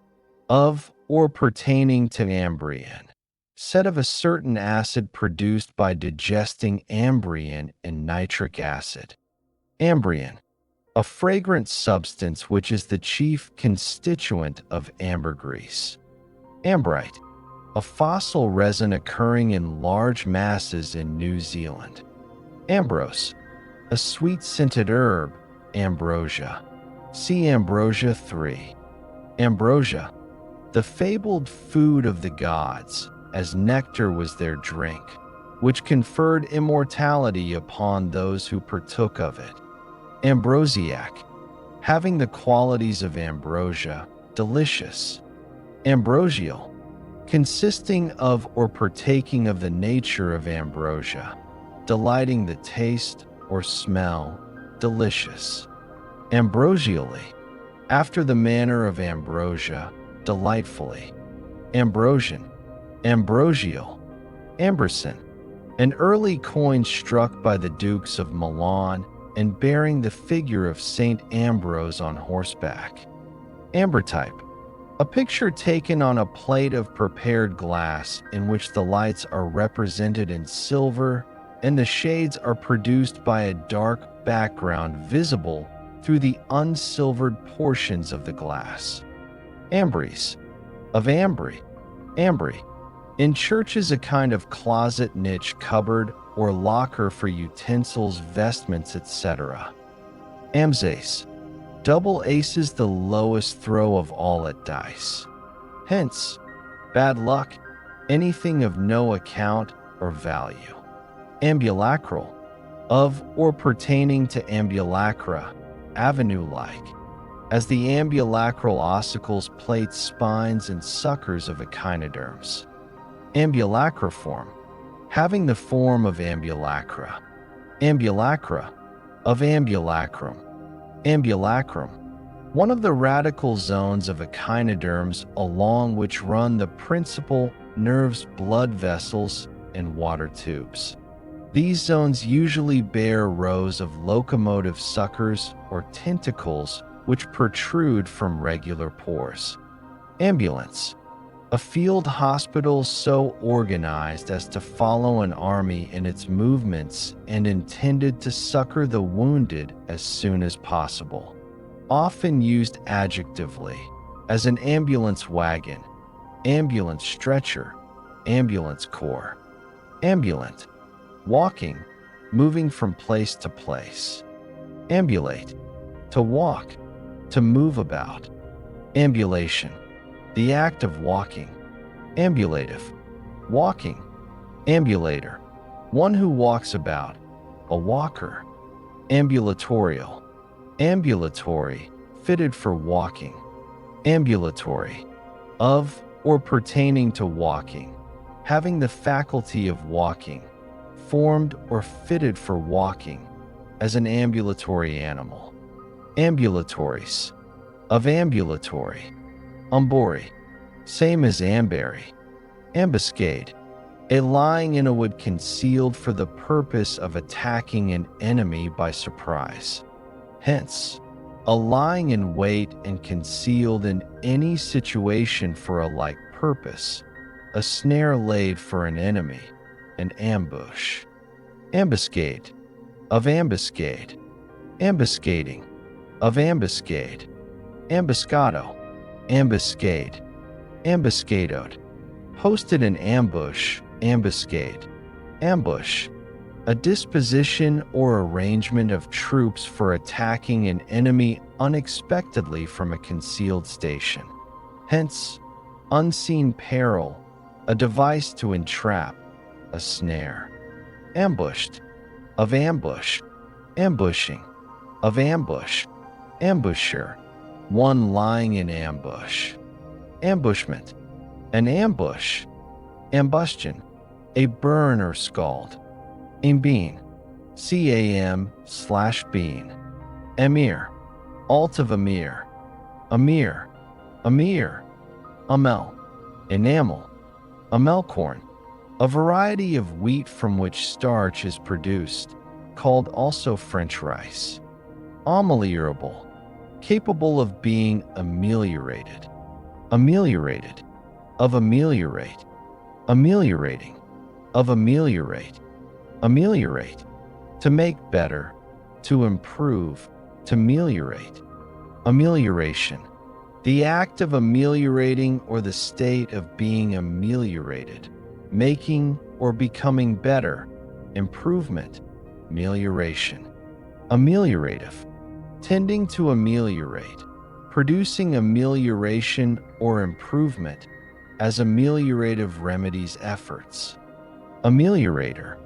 of or pertaining to Ambrian, said of a certain acid produced by digesting Ambrian and nitric acid. Ambrian, a fragrant substance which is the chief constituent of ambergris. Ambrite, a fossil resin occurring in large masses in New Zealand. Ambrose, a sweet-scented herb. Ambrosia, see Ambrosia 3. Ambrosia, the fabled food of the gods, as nectar was their drink, which conferred immortality upon those who partook of it. Ambrosiac, having the qualities of ambrosia, delicious. Ambrosial, consisting of or partaking of the nature of ambrosia, delighting the taste or smell, delicious. Ambrosially, after the manner of ambrosia, delightfully. Ambrosian, ambrosial. Amberson, an early coin struck by the Dukes of Milan and bearing the figure of Saint Ambrose on horseback. Ambertype, a picture taken on a plate of prepared glass in which the lights are represented in silver and the shades are produced by a dark background visible through the unsilvered portions of the glass. Ambries, of ambry. Ambry, in churches a kind of closet niche cupboard or locker for utensils, vestments, etc. Amsace, double ace is the lowest throw of all at dice. Hence, bad luck, anything of no account or value. Ambulacral, of or pertaining to ambulacra, avenue-like, as the ambulacral ossicles, plates, spines, and suckers of echinoderms. Ambulacriform, having the form of ambulacra. Ambulacra, of ambulacrum. Ambulacrum, one of the radical zones of echinoderms along which run the principal nerves, blood vessels, and water tubes. These zones usually bear rows of locomotive suckers or tentacles which protrude from regular pores. Ambulance, a field hospital so organized as to follow an army in its movements and intended to succor the wounded as soon as possible. Often used adjectively, as an ambulance wagon, ambulance stretcher, ambulance corps. Ambulant, walking, moving from place to place. Ambulate, to walk, to move about. Ambulation, the act of walking. Ambulative, walking. Ambulator, one who walks about, a walker. Ambulatorial, ambulatory, fitted for walking. Ambulatory, of or pertaining to walking, having the faculty of walking, formed or fitted for walking, as an ambulatory animal. Ambulatories, of ambulatory. Umbori, same as amberry. Ambuscade, a lying in a wood concealed for the purpose of attacking an enemy by surprise. Hence, a lying in wait and concealed in any situation for a like purpose, a snare laid for an enemy, an ambush. Ambuscade, of ambuscade. Ambuscading, of ambuscade. Ambuscado, ambuscade. Ambuscadoed, posted in ambush, ambuscade. Ambush, a disposition or arrangement of troops for attacking an enemy unexpectedly from a concealed station. Hence, unseen peril, a device to entrap, a snare. Ambushed, of ambush, ambushing, of ambush, ambusher, one lying in ambush. Ambushment, an ambush, ambustion, a burn or scald. Bean, cam/bean. Emir, alt of emir. Amir, amel, enamel, amelcorn, a variety of wheat from which starch is produced, called also French rice. Ameliorable, capable of being ameliorated. Ameliorated, of ameliorate. Ameliorating, of ameliorate. Ameliorate, to make better, to improve, to ameliorate. Amelioration, the act of ameliorating or the state of being ameliorated, making or becoming better, improvement, amelioration. Ameliorative, tending to ameliorate, producing amelioration or improvement as ameliorative remedies efforts. Ameliorator,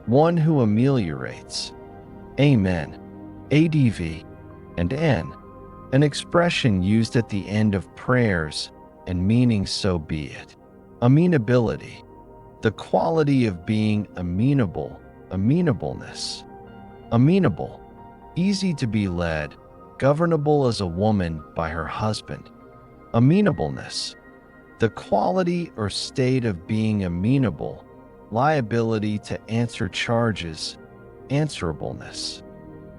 one who ameliorates. Amen, ADV, and N, an expression used at the end of prayers and meaning so be it. Amenability, the quality of being amenable, amenableness. Amenable, easy to be led, governable as a woman by her husband. Amenableness, the quality or state of being amenable, liability to answer charges, answerableness.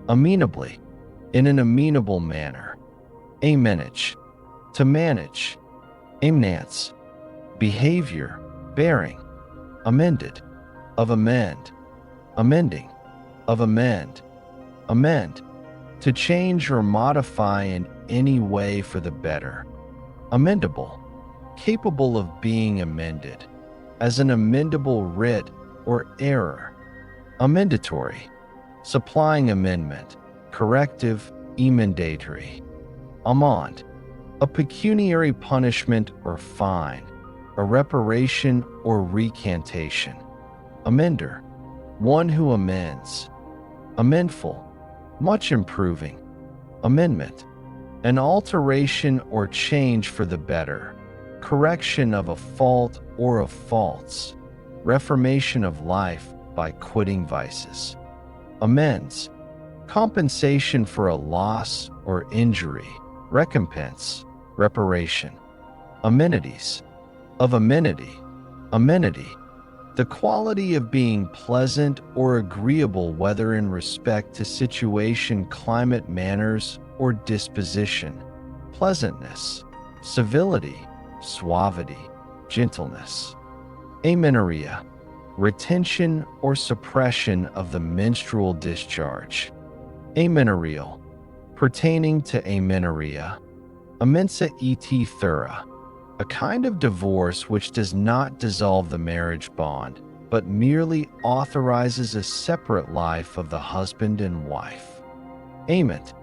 Amenably, in an amenable manner. Amenage, to manage. Amnance, behavior, bearing. Amended, of amend. Amending, of amend. Amend, to change or modify in any way for the better. Amendable, capable of being amended, as an amendable writ or error. Amendatory, supplying amendment, corrective, emendatory. Amende, a pecuniary punishment or fine, a reparation or recantation. Amender, one who amends. Amendful, much improving. Amendment, an alteration or change for the better, correction of a fault or of faults, reformation of life by quitting vices. Amends, compensation for a loss or injury, recompense, reparation. Amenities, of amenity. Amenity, the quality of being pleasant or agreeable whether in respect to situation, climate, manners, or disposition. Pleasantness, civility, suavity, gentleness. Amenorrhea, retention or suppression of the menstrual discharge. Amenorrheal, pertaining to amenorrhea. Amensa et thura, a kind of divorce which does not dissolve the marriage bond, but merely authorizes a separate life of the husband and wife. Ament,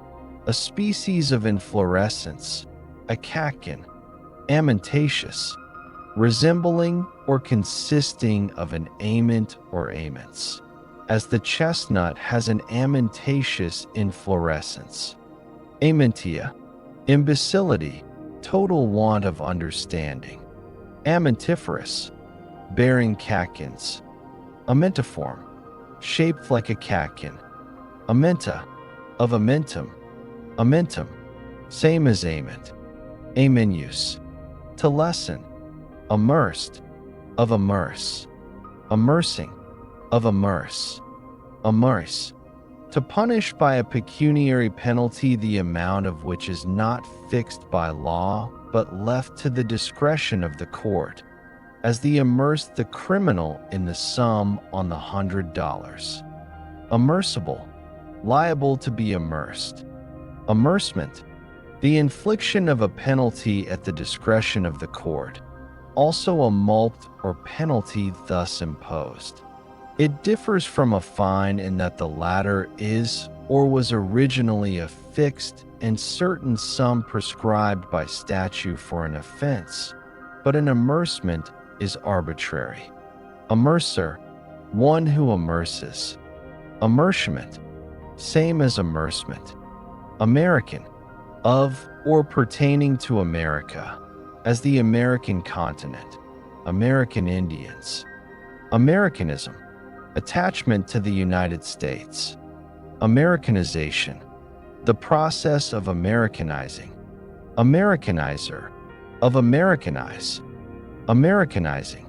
a species of inflorescence, a catkin. Amentaceous, resembling or consisting of an ament or aments, as the chestnut has an amentaceous inflorescence. Amentia, imbecility, total want of understanding. Amentiferous, bearing catkins. Amentiform, shaped like a catkin. Amenta, of amentum. Amentum, same as ament. Amenus, to lessen. Immersed, of immerse. Immersing, of immerse. Immerse, to punish by a pecuniary penalty the amount of which is not fixed by law but left to the discretion of the court, as the immersed the criminal in the sum on the $100. Immersible, liable to be immersed. Immersement, the infliction of a penalty at the discretion of the court, also a mulct or penalty thus imposed. It differs from a fine in that the latter is or was originally a fixed and certain sum prescribed by statute for an offense, but an amercement is arbitrary. Amercer, one who immerses. Amercement, same as amercement. American, of or pertaining to America, as the American continent. American Indians. Americanism, attachment to the United States. Americanization, the process of Americanizing. Americanizer, of Americanize. Americanizing,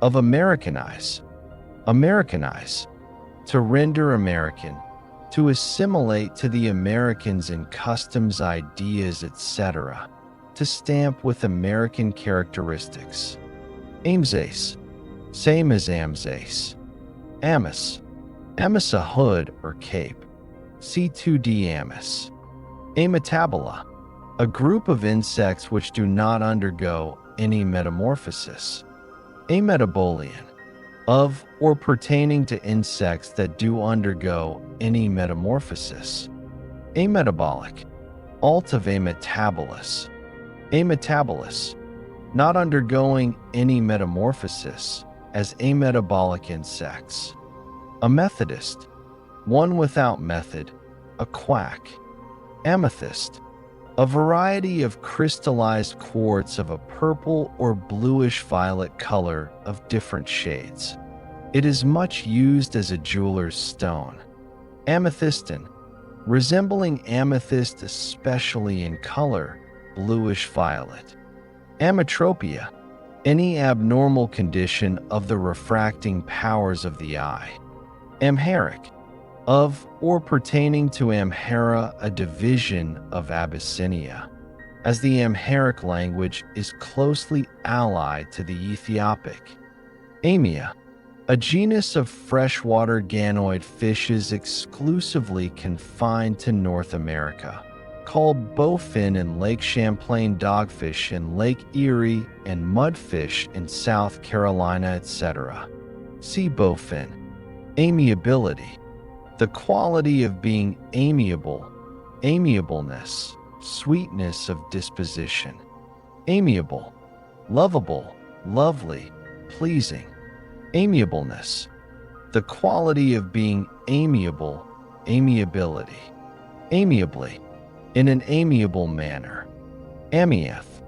of Americanize. Americanize, to render American, to assimilate to the Americans in customs, ideas, etc., to stamp with American characteristics. Amsace, same as Amsace. Amice, amice a hood or cape. C2D amice. Ametabola, a group of insects which do not undergo any metamorphosis. Ametabolian, of or pertaining to insects that do undergo any metamorphosis. Ametabolic, alt of ametabolous. Ametabolous, not undergoing any metamorphosis, as ametabolic insects. A Methodist, one without method, a quack. Amethyst, a variety of crystallized quartz of a purple or bluish violet color of different shades. It is much used as a jeweler's stone. Amethystin, resembling amethyst especially in color, bluish violet. Ametropia, any abnormal condition of the refracting powers of the eye. Amharic, of or pertaining to Amhara, a division of Abyssinia, as the Amharic language is closely allied to the Ethiopic. Amia, a genus of freshwater ganoid fishes exclusively confined to North America, called bowfin in Lake Champlain, dogfish in Lake Erie, and mudfish in South Carolina, etc. See bowfin. Amiability, the quality of being amiable, amiableness, sweetness of disposition. Amiable, lovable, lovely, pleasing. Amiableness, the quality of being amiable, amiability. Amiably, in an amiable manner. Amianth,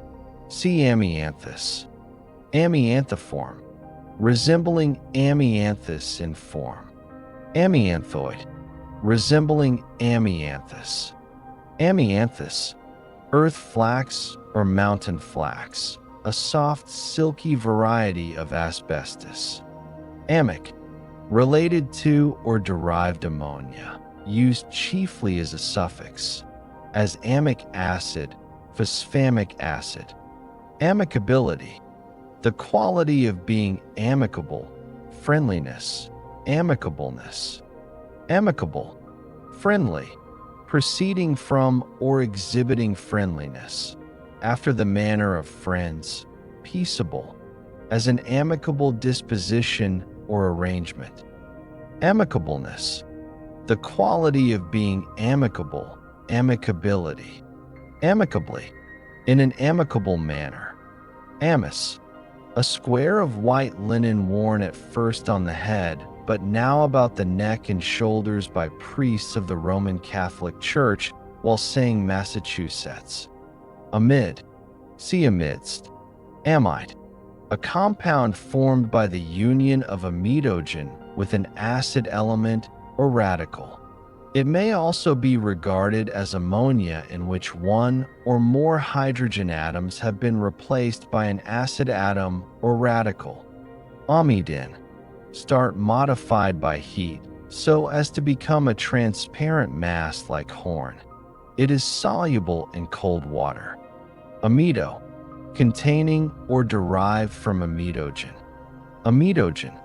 see amianthus. Amianthiform, resembling amianthus in form. Amianthoid, resembling amianthus. Amianthus, earth flax or mountain flax, a soft, silky variety of asbestos. Amic, related to or derived ammonia, used chiefly as a suffix, as amic acid, phosphamic acid. Amicability, the quality of being amicable, friendliness, amicableness. Amicable, friendly, proceeding from or exhibiting friendliness, after the manner of friends, peaceable, as an amicable disposition or arrangement. Amicableness, the quality of being amicable, amicability. Amicably, in an amicable manner. Amice, a square of white linen worn at first on the head, but now about the neck and shoulders by priests of the Roman Catholic Church while saying Massachusetts. Amid, see amidst. Amide, a compound formed by the union of amidogen with an acid element or radical. It may also be regarded as ammonia in which one or more hydrogen atoms have been replaced by an acid atom or radical. Amidin, start modified by heat so as to become a transparent mass like horn. It is soluble in cold water. Amido, containing or derived from amidogen. Amidogen,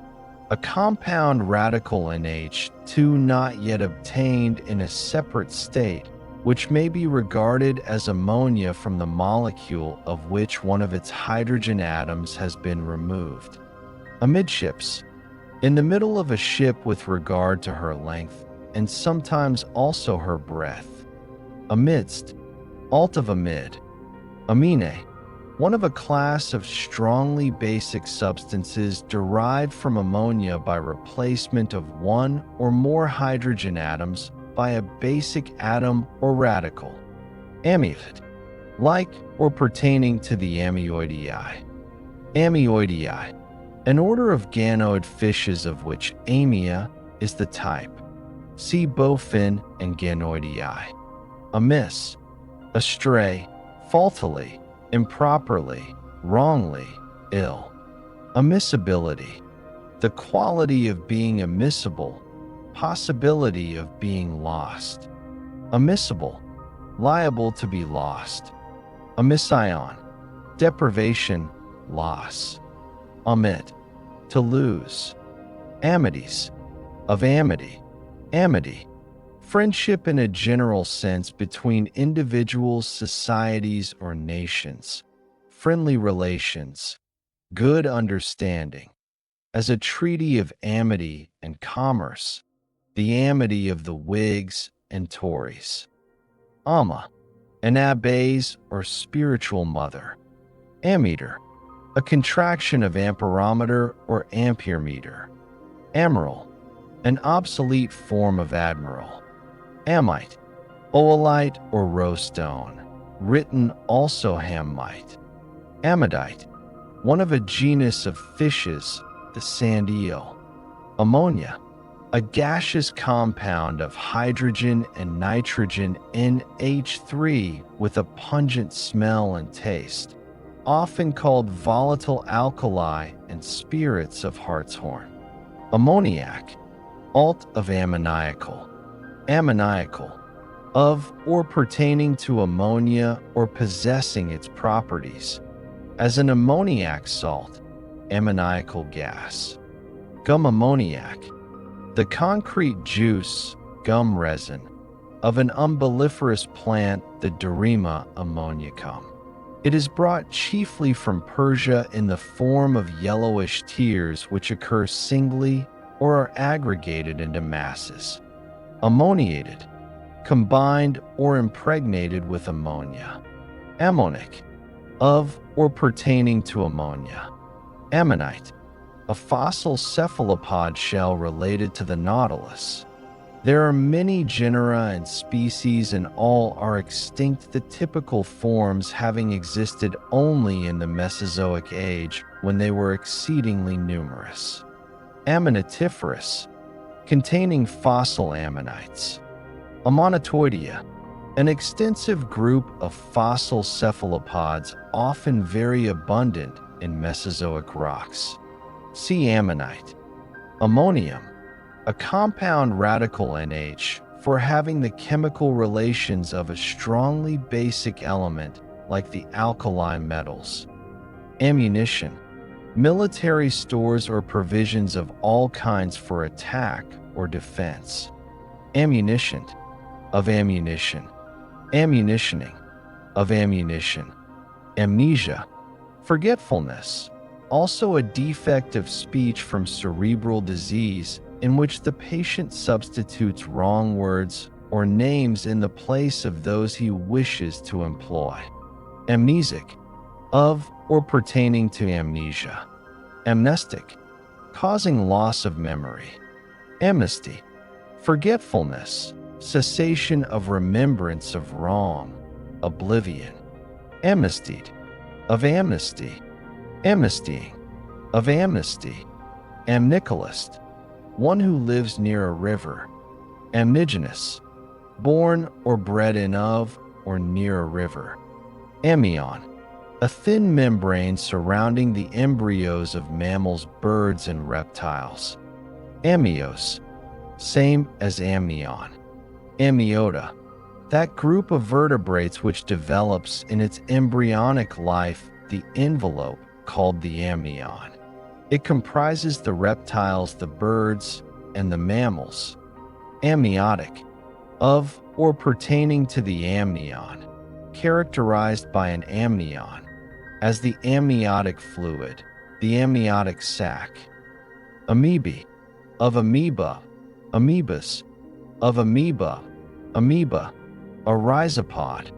a compound radical in H2 not yet obtained in a separate state, which may be regarded as ammonia from the molecule of which one of its hydrogen atoms has been removed. Amidships, in the middle of a ship with regard to her length, and sometimes also her breadth. Amidst, alt of amid. Amine, one of a class of strongly basic substances derived from ammonia by replacement of one or more hydrogen atoms by a basic atom or radical. Ammoid, like or pertaining to the Ammoidii. Ammoidii, an order of ganoid fishes of which Amia is the type. See bowfin and Ganoidii. Amiss, astray, faultily, improperly, wrongly, ill. Amissability, the quality of being amissable, possibility of being lost. Amissable, liable to be lost. Amission, deprivation, loss. Omit, to lose. Amities, of amity, amity, friendship in a general sense between individuals, societies, or nations, friendly relations, good understanding. As a treaty of amity and commerce, the amity of the Whigs and Tories. Amma, an abbé's or spiritual mother. Ammeter, a contraction of amperometer or ampere meter. Amiral, an obsolete form of admiral. Amite, oolite or rowstone, written also hammite. Amidite, one of a genus of fishes, the sand eel. Ammonia, a gaseous compound of hydrogen and nitrogen NH3 with a pungent smell and taste, often called volatile alkali and spirits of hartshorn. Ammoniac, alt of ammoniacal. Ammoniacal, of or pertaining to ammonia or possessing its properties, as an ammoniac salt, ammoniacal gas. Gum ammoniac, the concrete juice, gum resin, of an umbelliferous plant, the Derima ammoniacum. It is brought chiefly from Persia in the form of yellowish tears which occur singly or are aggregated into masses. Ammoniated, combined or impregnated with ammonia. Ammonic, of or pertaining to ammonia. Ammonite, a fossil cephalopod shell related to the nautilus. There are many genera and species, and all are extinct, the typical forms having existed only in the Mesozoic age when they were exceedingly numerous. Ammonitiferous, containing fossil ammonites. Ammonitoidea, an extensive group of fossil cephalopods often very abundant in Mesozoic rocks. See ammonite. Ammonium, a compound radical NH for having the chemical relations of a strongly basic element like the alkali metals. Ammunition, military stores or provisions of all kinds for attack or defense. Ammunition, of ammunition. Ammunitioning, of ammunition. Amnesia, forgetfulness, also a defect of speech from cerebral disease in which the patient substitutes wrong words or names in the place of those he wishes to employ. Amnesic, of or pertaining to amnesia. Amnestic, causing loss of memory. Amnesty, forgetfulness, cessation of remembrance of wrong, oblivion. Amnestied, of amnesty. Amnestying, of amnesty. Amnicalist, one who lives near a river. Amnigenous, born or bred in of or near a river. Amnion, a thin membrane surrounding the embryos of mammals, birds, and reptiles. Amnios, same as amnion. Amniota, that group of vertebrates which develops in its embryonic life the envelope called the amnion. It comprises the reptiles, the birds, and the mammals. Amniotic, of or pertaining to the amnion, characterized by an amnion, as the amniotic fluid, the amniotic sac. Amoebae, of amoeba, amoebas, of amoeba, amoeba, a rhizopod,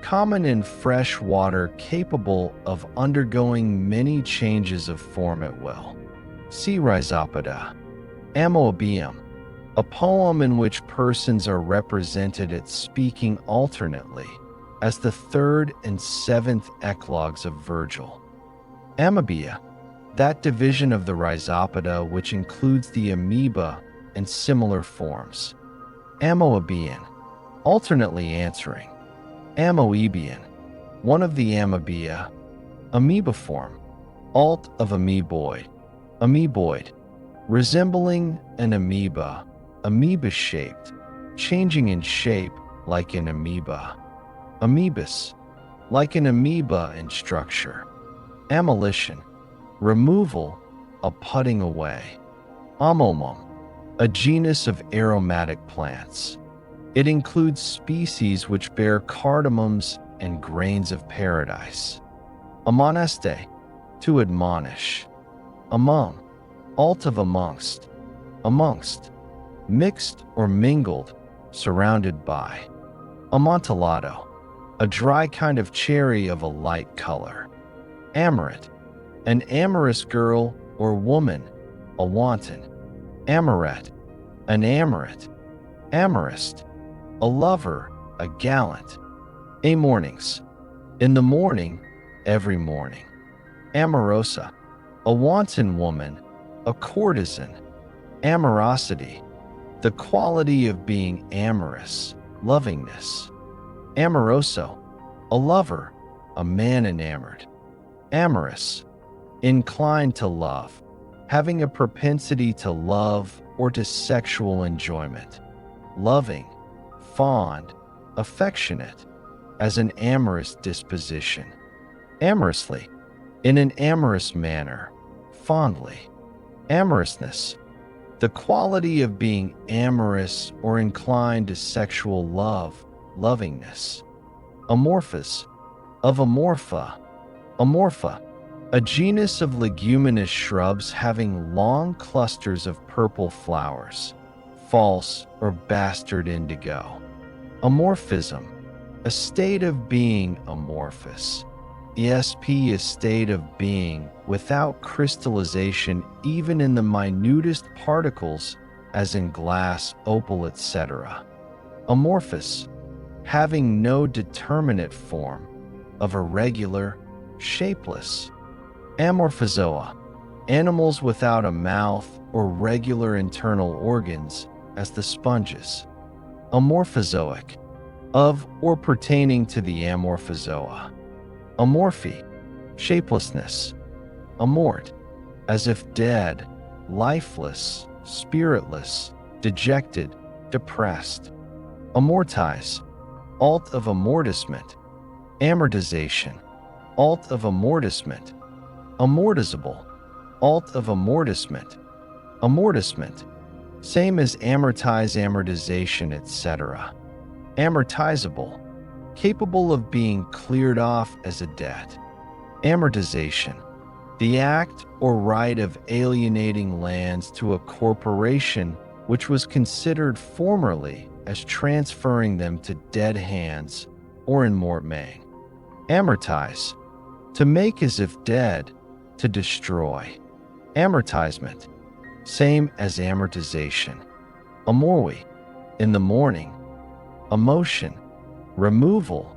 common in fresh water, capable of undergoing many changes of form at will. See Rhizopoda. Amoebium, a poem in which persons are represented as speaking alternately as the third and seventh eclogues of Virgil. Amebia, that division of the Rhizopoda which includes the amoeba and similar forms. Amoebian, alternately answering. Amoebian, one of the amebia. Amoeboform, alt of amoeboid. Amoeboid, resembling an amoeba, amoeba-shaped, changing in shape like an amoeba. Amoebus, like an amoeba in structure. Amolition, removal, a putting away. Amomum, a genus of aromatic plants. It includes species which bear cardamoms and grains of paradise. Amoneste, to admonish. Among, alt of amongst. Amongst, mixed or mingled, surrounded by. Amontillado, a dry kind of cherry of a light color. Amorate, an amorous girl or woman, a wanton. Amorette, an amorate. Amorist, a lover, a gallant. Amornings, in the morning, every morning. Amorosa, a wanton woman, a courtesan. Amorosity, the quality of being amorous, lovingness. Amoroso, a lover, a man enamored. Amorous, inclined to love, having a propensity to love or to sexual enjoyment. Loving, fond, affectionate, as an amorous disposition. Amorously, in an amorous manner, fondly. Amorousness, the quality of being amorous or inclined to sexual love, lovingness. Amorphous, of amorpha. Amorpha, a genus of leguminous shrubs having long clusters of purple flowers. False or bastard indigo. Amorphism, a state of being amorphous. ESP, a state of being without crystallization even in the minutest particles, as in glass, opal, etc. Amorphous, having no determinate form, of irregular, shapeless. Amorphozoa, animals without a mouth or regular internal organs, as the sponges. Amorphozoic, of or pertaining to the Amorphozoa. Amorphy, shapelessness. Amort, as if dead, lifeless, spiritless, dejected, depressed. Amortize, alt of amortisement. Amortization, alt of amortisement. Amortizable, alt of amortisement. Amortisement, same as amortize, amortization, etc. Amortizable, capable of being cleared off as a debt. Amortization, the act or right of alienating lands to a corporation which was considered formerly as transferring them to dead hands, or in mortmain. Amortize, to make as if dead, to destroy. Amortizement, same as amortization. Amorui, in the morning. Emotion, removal,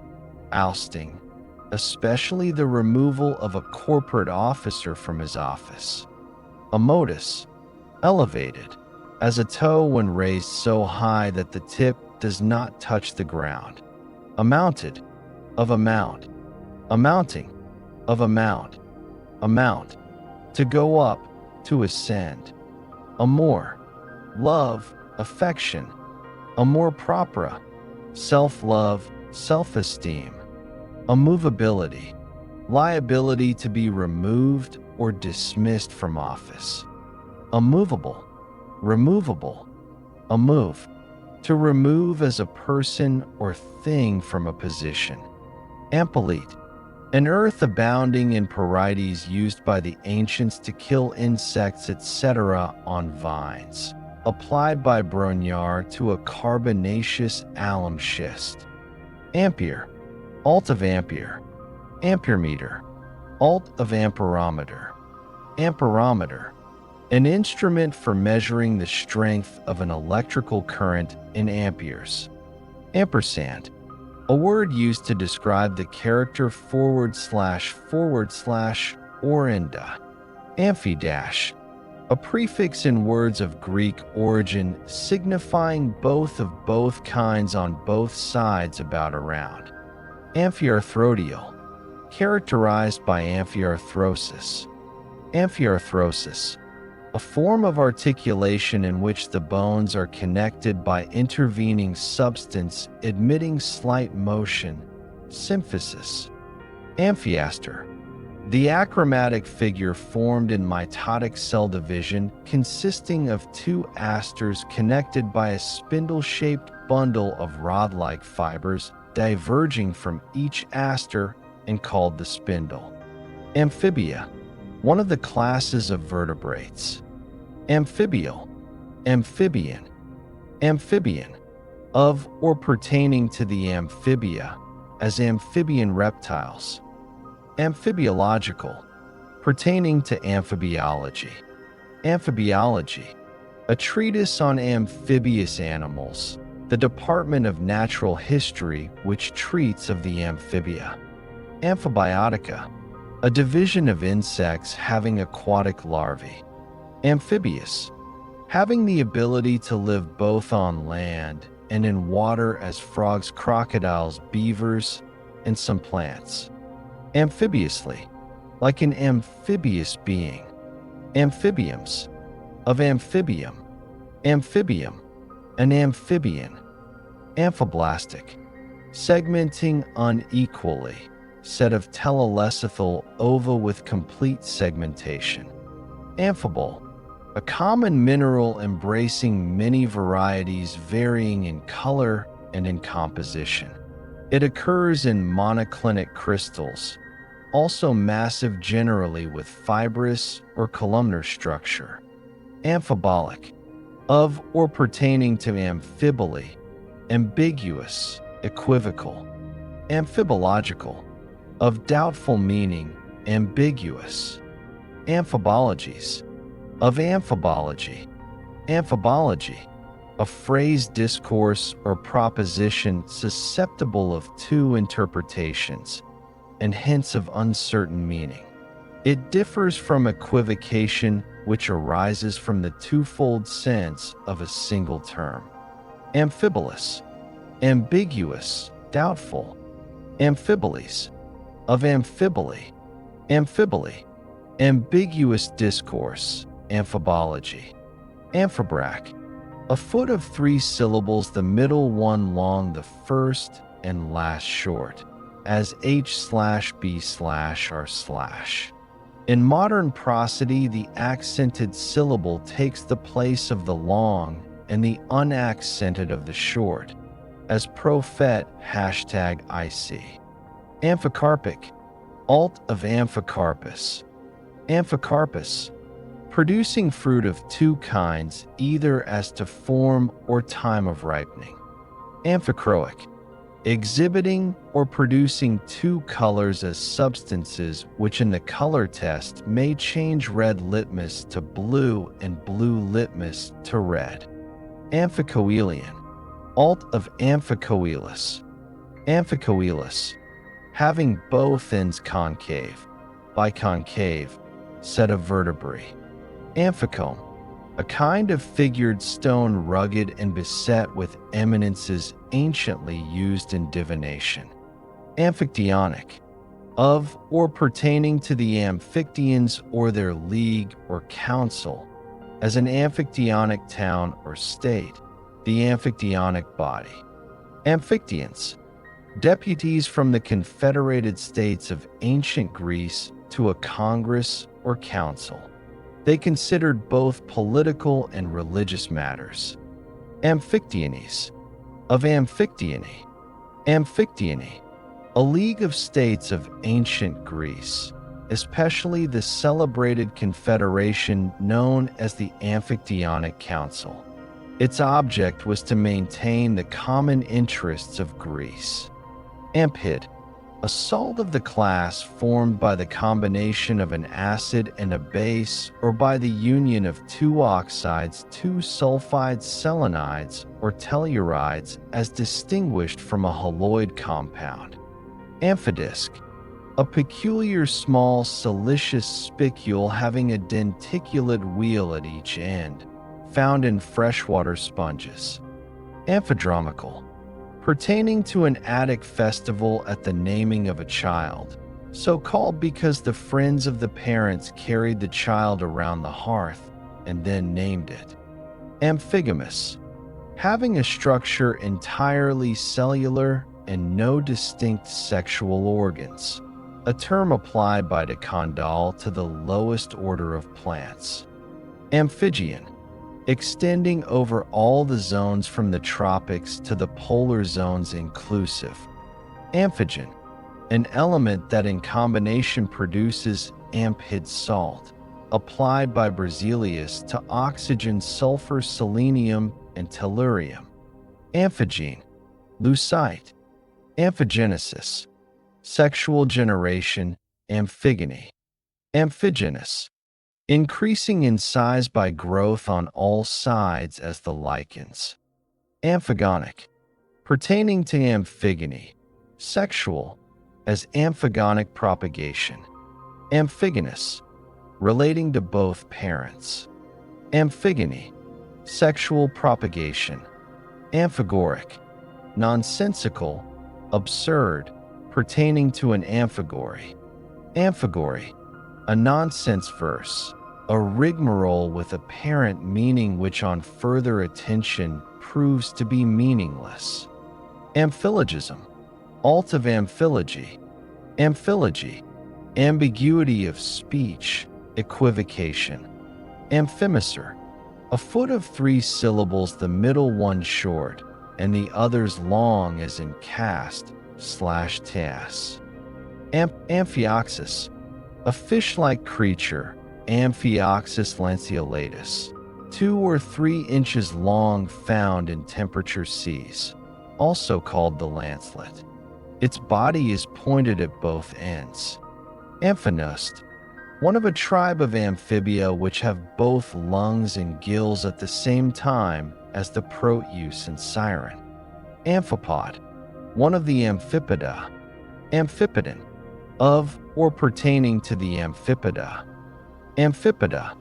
ousting, especially the removal of a corporate officer from his office. Amotus, elevated, as a toe when raised so high that the tip does not touch the ground. Amounted, of amount. Amounting, of amount. Amount, to go up, to ascend. Amor, love, affection. Amor propria, self-love, self-esteem. Immovability, liability to be removed or dismissed from office. Immovable, removable. A move, to remove as a person or thing from a position. Ampelete, an earth abounding in parietes used by the ancients to kill insects, etc. on vines, applied by Brongniart to a carbonaceous alum schist. Ampere, alt of ampere, amperemeter, alt of amperometer, amperometer, an instrument for measuring the strength of an electrical current in amperes. Ampersand, a word used to describe the character // orinda. Amphidash, a prefix in words of Greek origin signifying both kinds on both sides about around. Amphiarthrodial, characterized by amphiarthrosis. Amphiarthrosis, a form of articulation in which the bones are connected by intervening substance emitting slight motion. Symphysis. Amphiaster, the achromatic figure formed in mitotic cell division consisting of two asters connected by a spindle-shaped bundle of rod-like fibers diverging from each aster and called the spindle. Amphibia, one of the classes of vertebrates. Amphibial, amphibian, amphibian, of or pertaining to the amphibia, as amphibian reptiles. Amphibiological, pertaining to amphibiology. Amphibiology, a treatise on amphibious animals, the department of natural history which treats of the amphibia. Amphibiotica, a division of insects having aquatic larvae. Amphibious, having the ability to live both on land and in water as frogs, crocodiles, beavers, and some plants. Amphibiously, like an amphibious being. Amphibiums, of amphibium, amphibium, an amphibian. Amphiblastic, segmenting unequally, set of telelesethal ova with complete segmentation. Amphibole, a common mineral embracing many varieties varying in color and in composition. It occurs in monoclinic crystals, also massive generally with fibrous or columnar structure. Amphibolic, of or pertaining to amphiboly, ambiguous, equivocal. Amphibological, of doubtful meaning, ambiguous. Amphibologies, of amphibology. Amphibology, a phrase, discourse, or proposition susceptible of two interpretations, and hence of uncertain meaning. It differs from equivocation, which arises from the twofold sense of a single term. Amphibolous, ambiguous, doubtful. Amphiboles, of amphiboly. Amphiboly, ambiguous discourse, amphibology. Amphibrach, a foot of 3 syllables, the middle one long, the first and last short, as h/b/r/. In modern prosody, the accented syllable takes the place of the long and the unaccented of the short, as prophet #IC. Amphicarpic, alt of amphicarpus. Amphicarpus, producing fruit of two kinds, either as to form or time of ripening. Amphichroic, exhibiting or producing two colors as substances which in the color test may change red litmus to blue and blue litmus to red. Amphicoelian, alt of amphicoelus. Amphicoelus, having both ends concave, biconcave, set of vertebrae. Amphicome, a kind of figured stone rugged and beset with eminences anciently used in divination. Amphictyonic, of or pertaining to the Amphictyons or their league or council, as an Amphictyonic town or state, the Amphictyonic body. Amphictyons, deputies from the confederated states of ancient Greece to a congress or council. They considered both political and religious matters. Amphictyones, of Amphictyony. Amphictyony, a league of states of ancient Greece, especially the celebrated confederation known as the Amphictyonic Council. Its object was to maintain the common interests of Greece. Amphid, a salt of the class formed by the combination of an acid and a base or by the union of two oxides, two sulfides, selenides, or tellurides, as distinguished from a haloid compound. Amphidisc, a peculiar small siliceous spicule having a denticulate wheel at each end, found in freshwater sponges. Amphidromical, pertaining to an Attic festival at the naming of a child, so called because the friends of the parents carried the child around the hearth and then named it. Amphigamous, having a structure entirely cellular and no distinct sexual organs, a term applied by de Condal to the lowest order of plants. Amphigean, extending over all the zones from the tropics to the polar zones inclusive. Amphigen, an element that in combination produces amphid salt, applied by Berzelius to oxygen, sulfur, selenium, and tellurium. Amphigene, leucite. Amphigenesis, sexual generation, amphigeny. Amphigenous, increasing in size by growth on all sides as the lichens. Amphigonic, pertaining to amphigeny, sexual, as amphigonic propagation. Amphigonous, relating to both parents. Amphigony, sexual propagation. Amphigoric, nonsensical, absurd, pertaining to an amphigory. Amphigory, a nonsense verse, a rigmarole with apparent meaning which on further attention proves to be meaningless. Amphillogism, alt of amphillogy. Amphillogy, ambiguity of speech, equivocation. Amphimecer, a foot of 3 syllables, the middle one short, and the others long as in cast/tas. Amphioxus, a fish-like creature, Amphioxus lanceolatus, 2 or 3 inches long, found in temperature seas, also called the lancelet. Its body is pointed at both ends. Amphinust, one of a tribe of amphibia which have both lungs and gills at the same time as the proteus and siren. Amphipod, one of the amphipeda. Amphipodon, of or pertaining to the amphipeda. Amphipeda,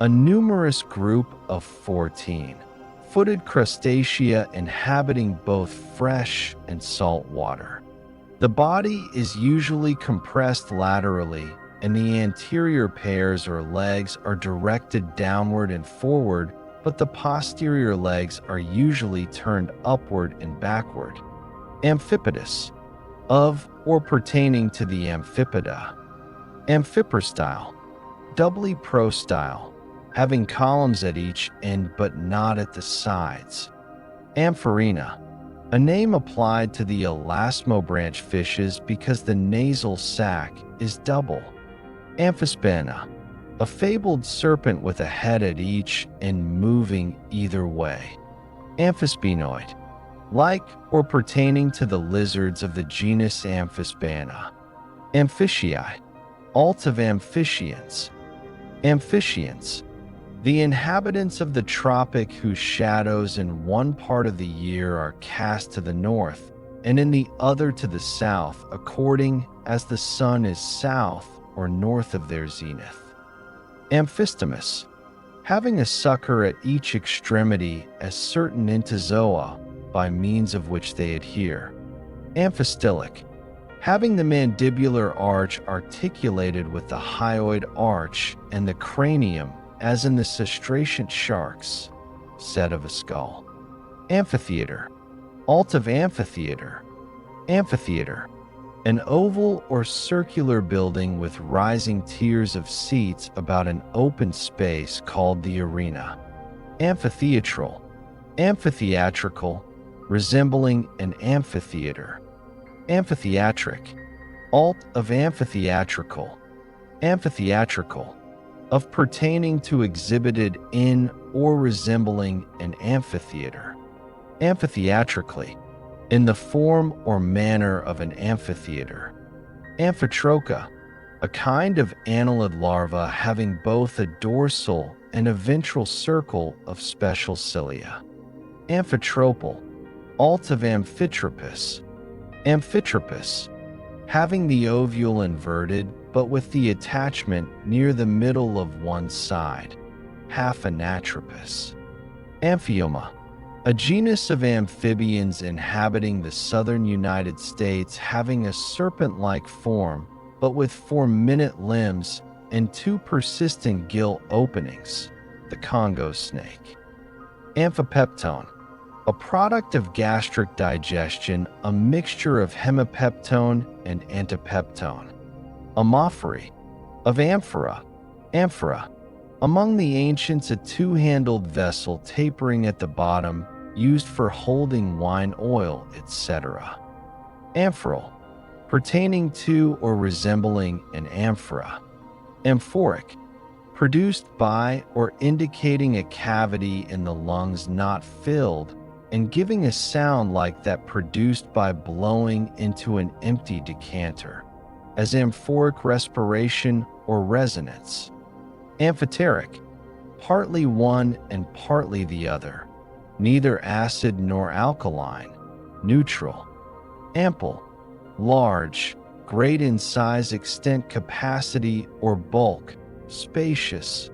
a numerous group of 14-footed crustacea inhabiting both fresh and salt water. The body is usually compressed laterally, and the anterior pairs or legs are directed downward and forward, but the posterior legs are usually turned upward and backward. Amphipodous, of or pertaining to the amphipeda. Amphiperstyle, doubly prostyle, having columns at each end but not at the sides. Ampharina, a name applied to the elasmobranch fishes because the nasal sac is double. Amphispana, a fabled serpent with a head at each end moving either way. Amphisbenoid, like or pertaining to the lizards of the genus Amphispana. Amphicii, alt of Amphicians. Amphicians, the inhabitants of the tropic whose shadows in one part of the year are cast to the north and in the other to the south, according as the sun is south or north of their zenith. Amphistomus, having a sucker at each extremity as certain entozoa by means of which they adhere. Amphistylic, having the mandibular arch articulated with the hyoid arch and the cranium, as in the cetacean sharks, set of a skull. Amphitheater, alt of amphitheater. Amphitheater, an oval or circular building with rising tiers of seats about an open space called the arena. Amphitheatral, amphitheatrical, resembling an amphitheater. Amphitheatric, alt of amphitheatrical, amphitheatrical, of pertaining to exhibited in or resembling an amphitheater. Amphitheatrically, in the form or manner of an amphitheater. Amphitrocha, a kind of annelid larva having both a dorsal and a ventral circle of special cilia. Amphitropal, alt of Amphitropus. Amphitropus, having the ovule inverted but with the attachment near the middle of one side, half anatropous. Amphioma, a genus of amphibians inhabiting the southern United States having a serpent-like form but with 4-minute limbs and 2 persistent gill openings, the Congo snake. Amphipeptone, a product of gastric digestion, a mixture of hemipeptone and antipeptone. Amorphory, of amphora, amphora, among the ancients a 2-handled vessel tapering at the bottom, used for holding wine, oil, etc. Amphoral, pertaining to or resembling an amphora. Amphoric, produced by or indicating a cavity in the lungs not filled and giving a sound like that produced by blowing into an empty decanter, as amphoric respiration or resonance. Amphoteric, partly one and partly the other, neither acid nor alkaline, neutral. Ample, large, great in size, extent, capacity, or bulk, spacious,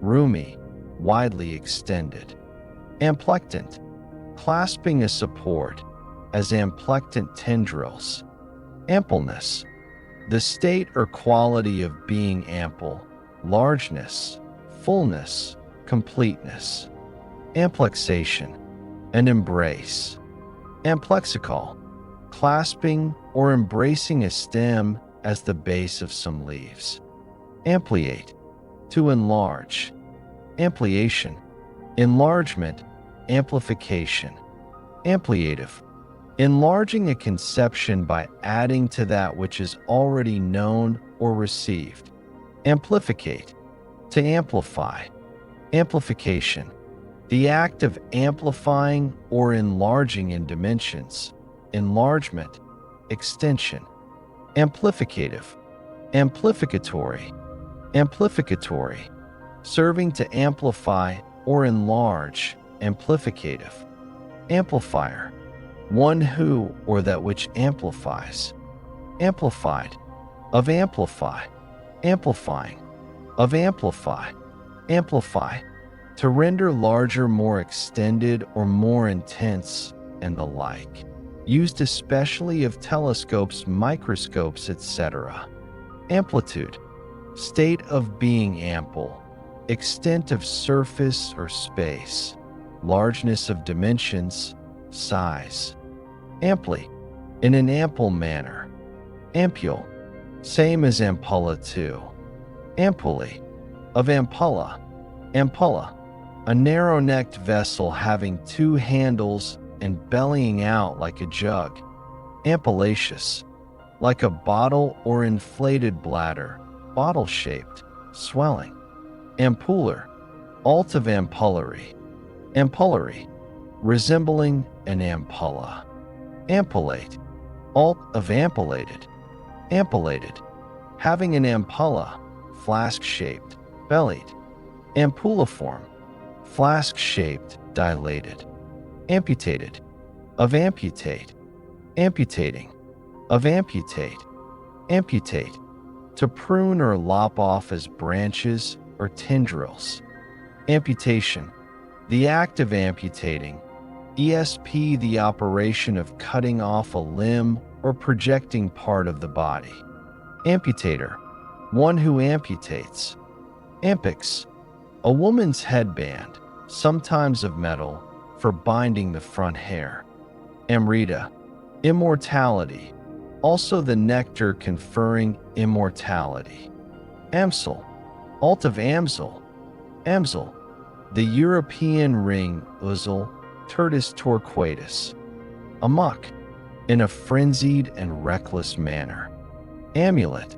roomy, widely extended. Amplectant, clasping a support, as amplectant tendrils. Ampleness, the state or quality of being ample, largeness, fullness, completeness. Amplexation, an embrace. Amplexical, clasping or embracing a stem as the base of some leaves. Ampliate, to enlarge. Ampliation, enlargement, amplification. Ampliative, enlarging a conception by adding to that which is already known or received. Amplificate, to amplify. Amplification, the act of amplifying or enlarging in dimensions. Enlargement, extension. Amplificative, amplificatory. Amplificatory, serving to amplify or enlarge. Amplificative. Amplifier, one who or that which amplifies. Amplified, of amplify. Amplifying, of amplify. Amplify, to render larger, more extended, or more intense, and the like. Used especially of telescopes, microscopes, etc. Amplitude, state of being ample, extent of surface or space, largeness of dimensions, size. Amply, in an ample manner. Ampule, same as ampulla too. Ampully, of ampulla. Ampulla, a narrow-necked vessel having 2 handles and bellying out like a jug. Ampullaceous, like a bottle or inflated bladder, bottle-shaped, swelling. Ampullar, alt of ampullary. Ampullary, resembling an ampulla. Ampullate, alt of ampullated. Ampullated, having an ampulla, flask-shaped, bellied. Ampuliform, flask-shaped, dilated. Amputated, of amputate. Amputating, of amputate. Amputate, to prune or lop off as branches or tendrils. Amputation, the act of amputating. ESP, the operation of cutting off a limb or projecting part of the body. Amputator, one who amputates. Ampix, a woman's headband, sometimes of metal, for binding the front hair. Amrita, immortality, also the nectar conferring immortality. Amsel, alt of amsel. Amsel, the European ring uzel, Tertis torquatus. Amok, in a frenzied and reckless manner. Amulet,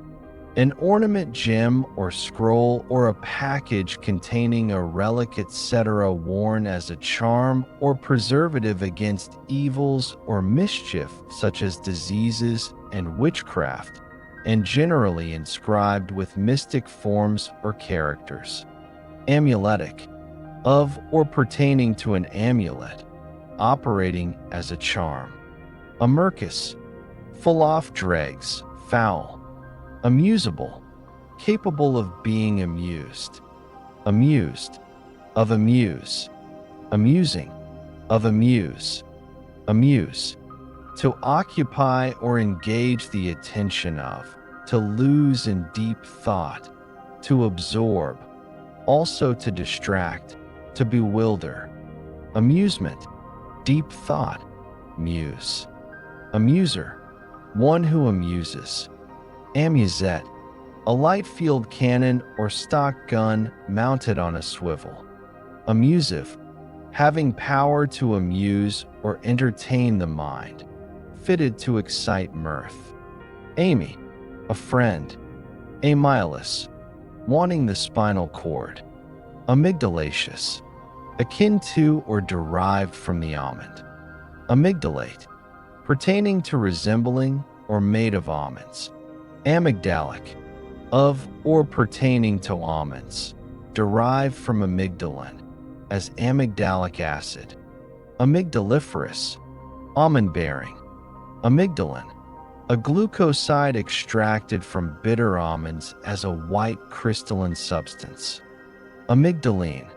an ornament, gem, or scroll, or a package containing a relic, etc., worn as a charm or preservative against evils or mischief such as diseases and witchcraft, and generally inscribed with mystic forms or characters. Amuletic, of or pertaining to an amulet, operating as a charm. Amercus, full off dregs, foul. Amusable, capable of being amused. Amused, of amuse. Amusing, of amuse. Amuse, to occupy or engage the attention of, to lose in deep thought, to absorb, also to distract, to bewilder. Amusement, deep thought, muse. Amuser, one who amuses. Amusette, a light field cannon or stock gun mounted on a swivel. Amusive, having power to amuse or entertain the mind, fitted to excite mirth. Amy, a friend. Amylus, wanting the spinal cord. Amygdalaceous, akin to or derived from the almond. Amygdalate, pertaining to, resembling, or made of almonds. Amygdalic, of or pertaining to almonds, derived from amygdalin, as amygdalic acid. Amygdaliferous, almond-bearing. Amygdalin, a glucoside extracted from bitter almonds as a white crystalline substance. Amygdaline,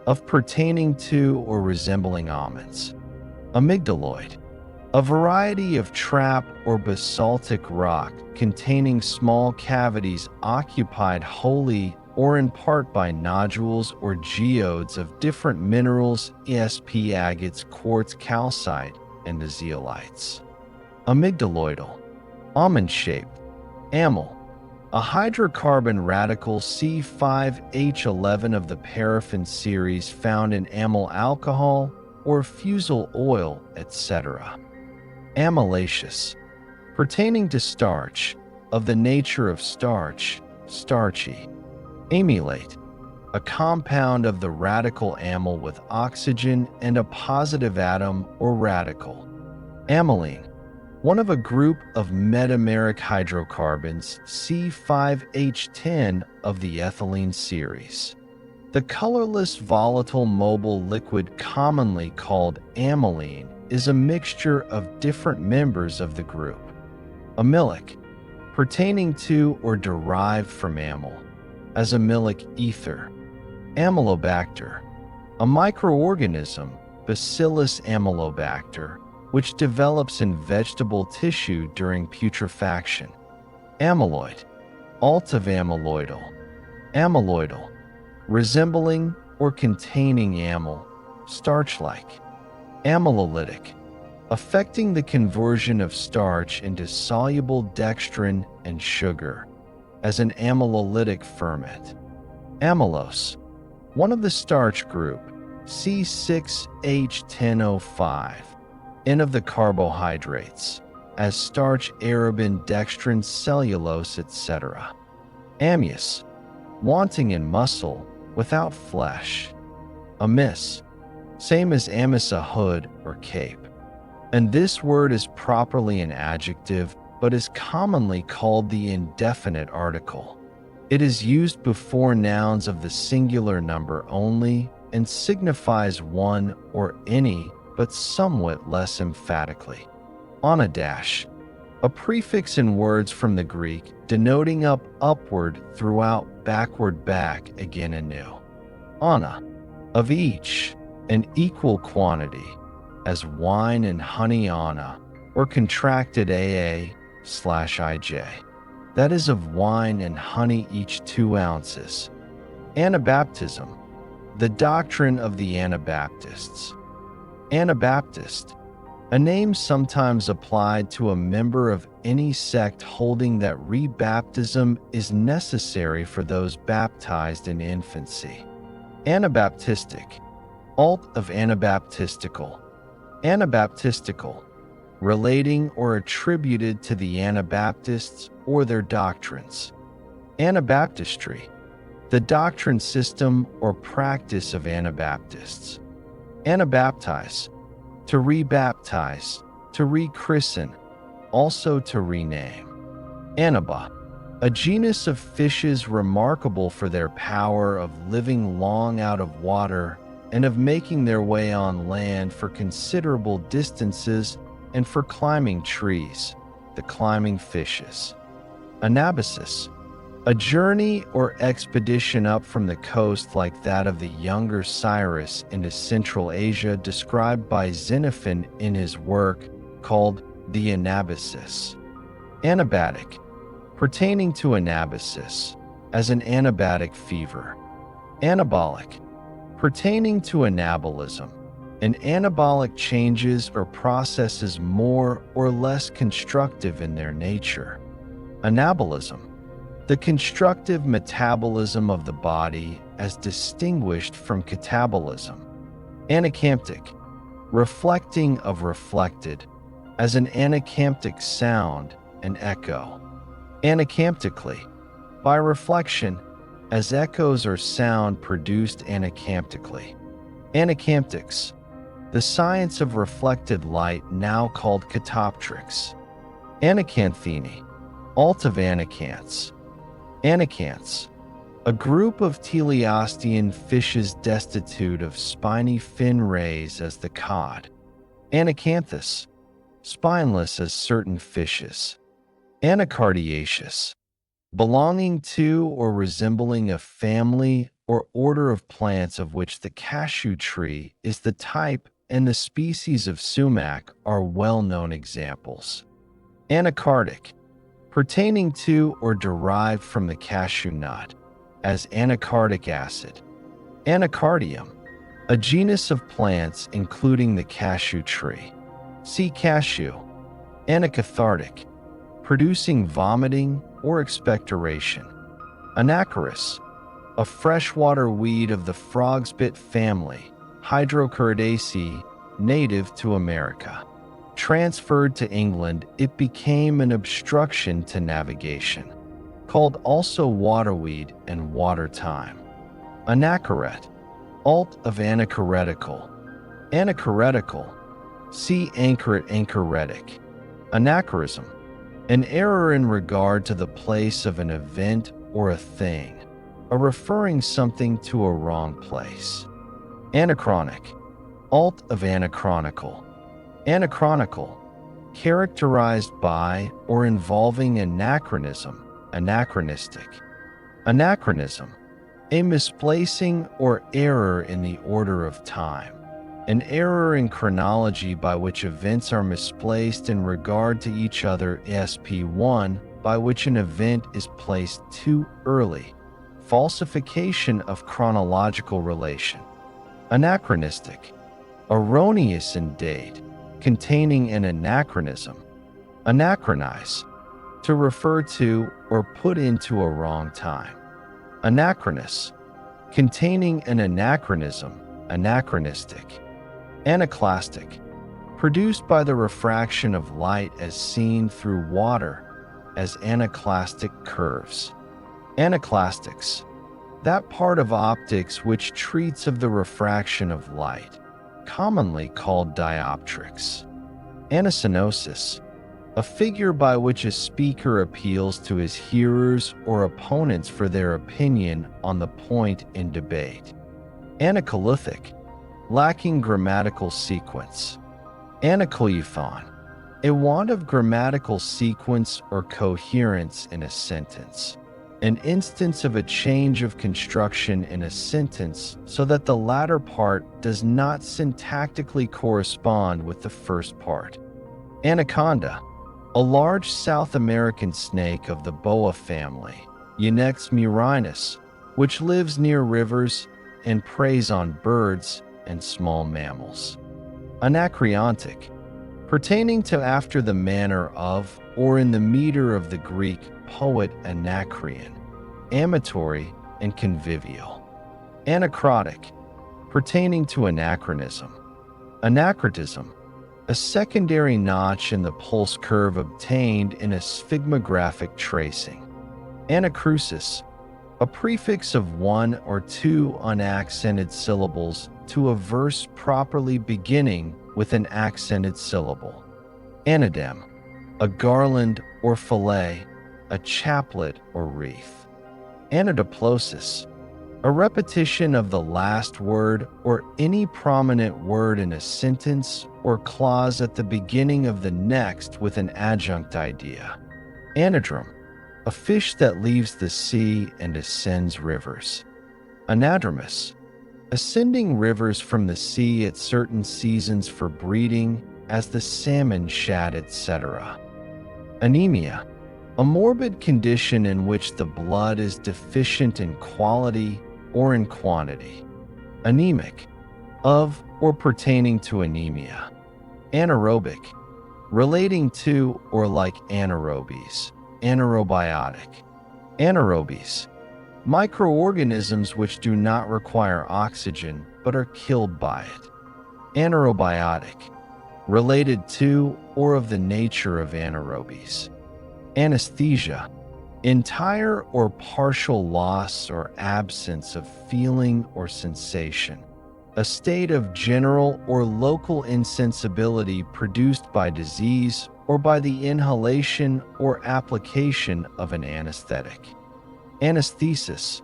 of pertaining to or resembling almonds. Amygdaloid, a variety of trap or basaltic rock containing small cavities occupied wholly or in part by nodules or geodes of different minerals, ESP agates, quartz, calcite, and the zeolites. Amygdaloidal, almond-shaped. Amyl, a hydrocarbon radical C5H11 of the paraffin series found in amyl alcohol or fusel oil, etc. Amylaceous, pertaining to starch, of the nature of starch, starchy. Amylate, a compound of the radical amyl with oxygen and a positive atom or radical. Amylene, one of a group of metameric hydrocarbons, C5H10 of the ethylene series. The colorless volatile mobile liquid commonly called amylene is a mixture of different members of the group. Amylic, pertaining to or derived from amyl, as amylic ether. Amylobacter, a microorganism, Bacillus amylobacter, which develops in vegetable tissue during putrefaction. Amyloid, alt of amyloidal. Amyloidal, resembling or containing amyl, starch-like. Amylolytic, affecting the conversion of starch into soluble dextrin and sugar, as an amylolytic ferment. Amylose, one of the starch group, C6H10O5, N of the carbohydrates, as starch, arabin, dextrin, cellulose, etc. Ammeus, wanting in muscle, without flesh. Amiss, same as amiss, a hood or cape. And this word is properly an adjective, but is commonly called the indefinite article. It is used before nouns of the singular number only and signifies one or any, but somewhat less emphatically. Onadash, a prefix in words from the Greek denoting up, upward, throughout, backward, back, again anew. Ana, of each, an equal quantity, as wine and honey ana, or contracted AA/IJ. That is of wine and honey each 2 ounces. Anabaptism, the doctrine of the Anabaptists. Anabaptist, a name sometimes applied to a member of any sect holding that rebaptism is necessary for those baptized in infancy. Anabaptistic, alt of Anabaptistical. Anabaptistical, relating or attributed to the Anabaptists or their doctrines. Anabaptistry, the doctrine system or practice of Anabaptists. Anabaptize, to rebaptize, to rechristen, also to rename. Anaba, a genus of fishes remarkable for their power of living long out of water and of making their way on land for considerable distances and for climbing trees, the climbing fishes. Anabasis, a journey or expedition up from the coast like that of the younger Cyrus into Central Asia described by Xenophon in his work called The Anabasis. Anabatic, pertaining to anabasis, as an anabatic fever. Anabolic, pertaining to anabolism, and anabolic changes or processes more or less constructive in their nature. Anabolism, the constructive metabolism of the body as distinguished from catabolism. Anacamptic, reflecting of reflected, as an anacamptic sound and echo. Anacamptically, by reflection, as echoes or sound produced anacamptically. Anacamptics, the science of reflected light now called catoptrics. Anacanthini, alt of anacanths. Anacanths, a group of teleostean fishes destitute of spiny fin rays as the cod. Anacanthus, spineless as certain fishes. Anacardiaceous, belonging to or resembling a family or order of plants of which the cashew tree is the type and the species of sumac are well-known examples. Anacardic, pertaining to or derived from the cashew nut, as anacardic acid. Anacardium, a genus of plants including the cashew tree. See cashew. Anacathartic, producing vomiting or expectoration. Anacharis, a freshwater weed of the frogspit family, Hydrocaridaceae, native to America. Transferred to England, it became an obstruction to navigation, called also waterweed and water thyme. Anacharet, alt of anachoretical. Anachoretical, see anchoret anchoretic. Anachronism, an error in regard to the place of an event or a thing, a referring something to a wrong place. Anachronic, alt of anachronical. Anachronical, characterized by or involving anachronism, anachronistic. Anachronism, a misplacing or error in the order of time, an error in chronology by which events are misplaced in regard to each other. SP1, by which an event is placed too early. Falsification of chronological relation. Anachronistic, erroneous in date, containing an anachronism. Anachronize, to refer to or put into a wrong time. Anachronous, containing an anachronism, anachronistic. Anaclastic, produced by the refraction of light as seen through water, as anaclastic curves. Anaclastics, that part of optics which treats of the refraction of light, commonly called dioptrics. Anasynosis, a figure by which a speaker appeals to his hearers or opponents for their opinion on the point in debate. Anacoluthic, lacking grammatical sequence. Anacoeuthon, a want of grammatical sequence or coherence in a sentence. An instance of a change of construction in a sentence so that the latter part does not syntactically correspond with the first part. Anaconda, a large South American snake of the boa family, Unex murinus, which lives near rivers and preys on birds and small mammals. Anacreontic, pertaining to after the manner of or in the meter of the Greek poet Anacreon, amatory and convivial. Anacrotic, pertaining to anachronism. Anachrotism, a secondary notch in the pulse curve obtained in a sphygmographic tracing. Anacrusis, a prefix of one or two unaccented syllables to a verse properly beginning with an accented syllable. Anadem, a garland or fillet, a chaplet or wreath. Anadiplosis, a repetition of the last word or any prominent word in a sentence or clause at the beginning of the next with an adjunct idea. Anadrome, a fish that leaves the sea and ascends rivers. Anadromous, ascending rivers from the sea at certain seasons for breeding, as the salmon, shad, etc. Anemia, a morbid condition in which the blood is deficient in quality or in quantity. Anemic, of or pertaining to anemia. Anaerobic, relating to or like anaerobies. Anaerobiotic. Anaerobies, microorganisms which do not require oxygen but are killed by it. Anaerobiotic, related to or of the nature of anaerobies. Anesthesia, entire or partial loss or absence of feeling or sensation, a state of general or local insensibility produced by disease or by the inhalation or application of an anesthetic. Anesthesis,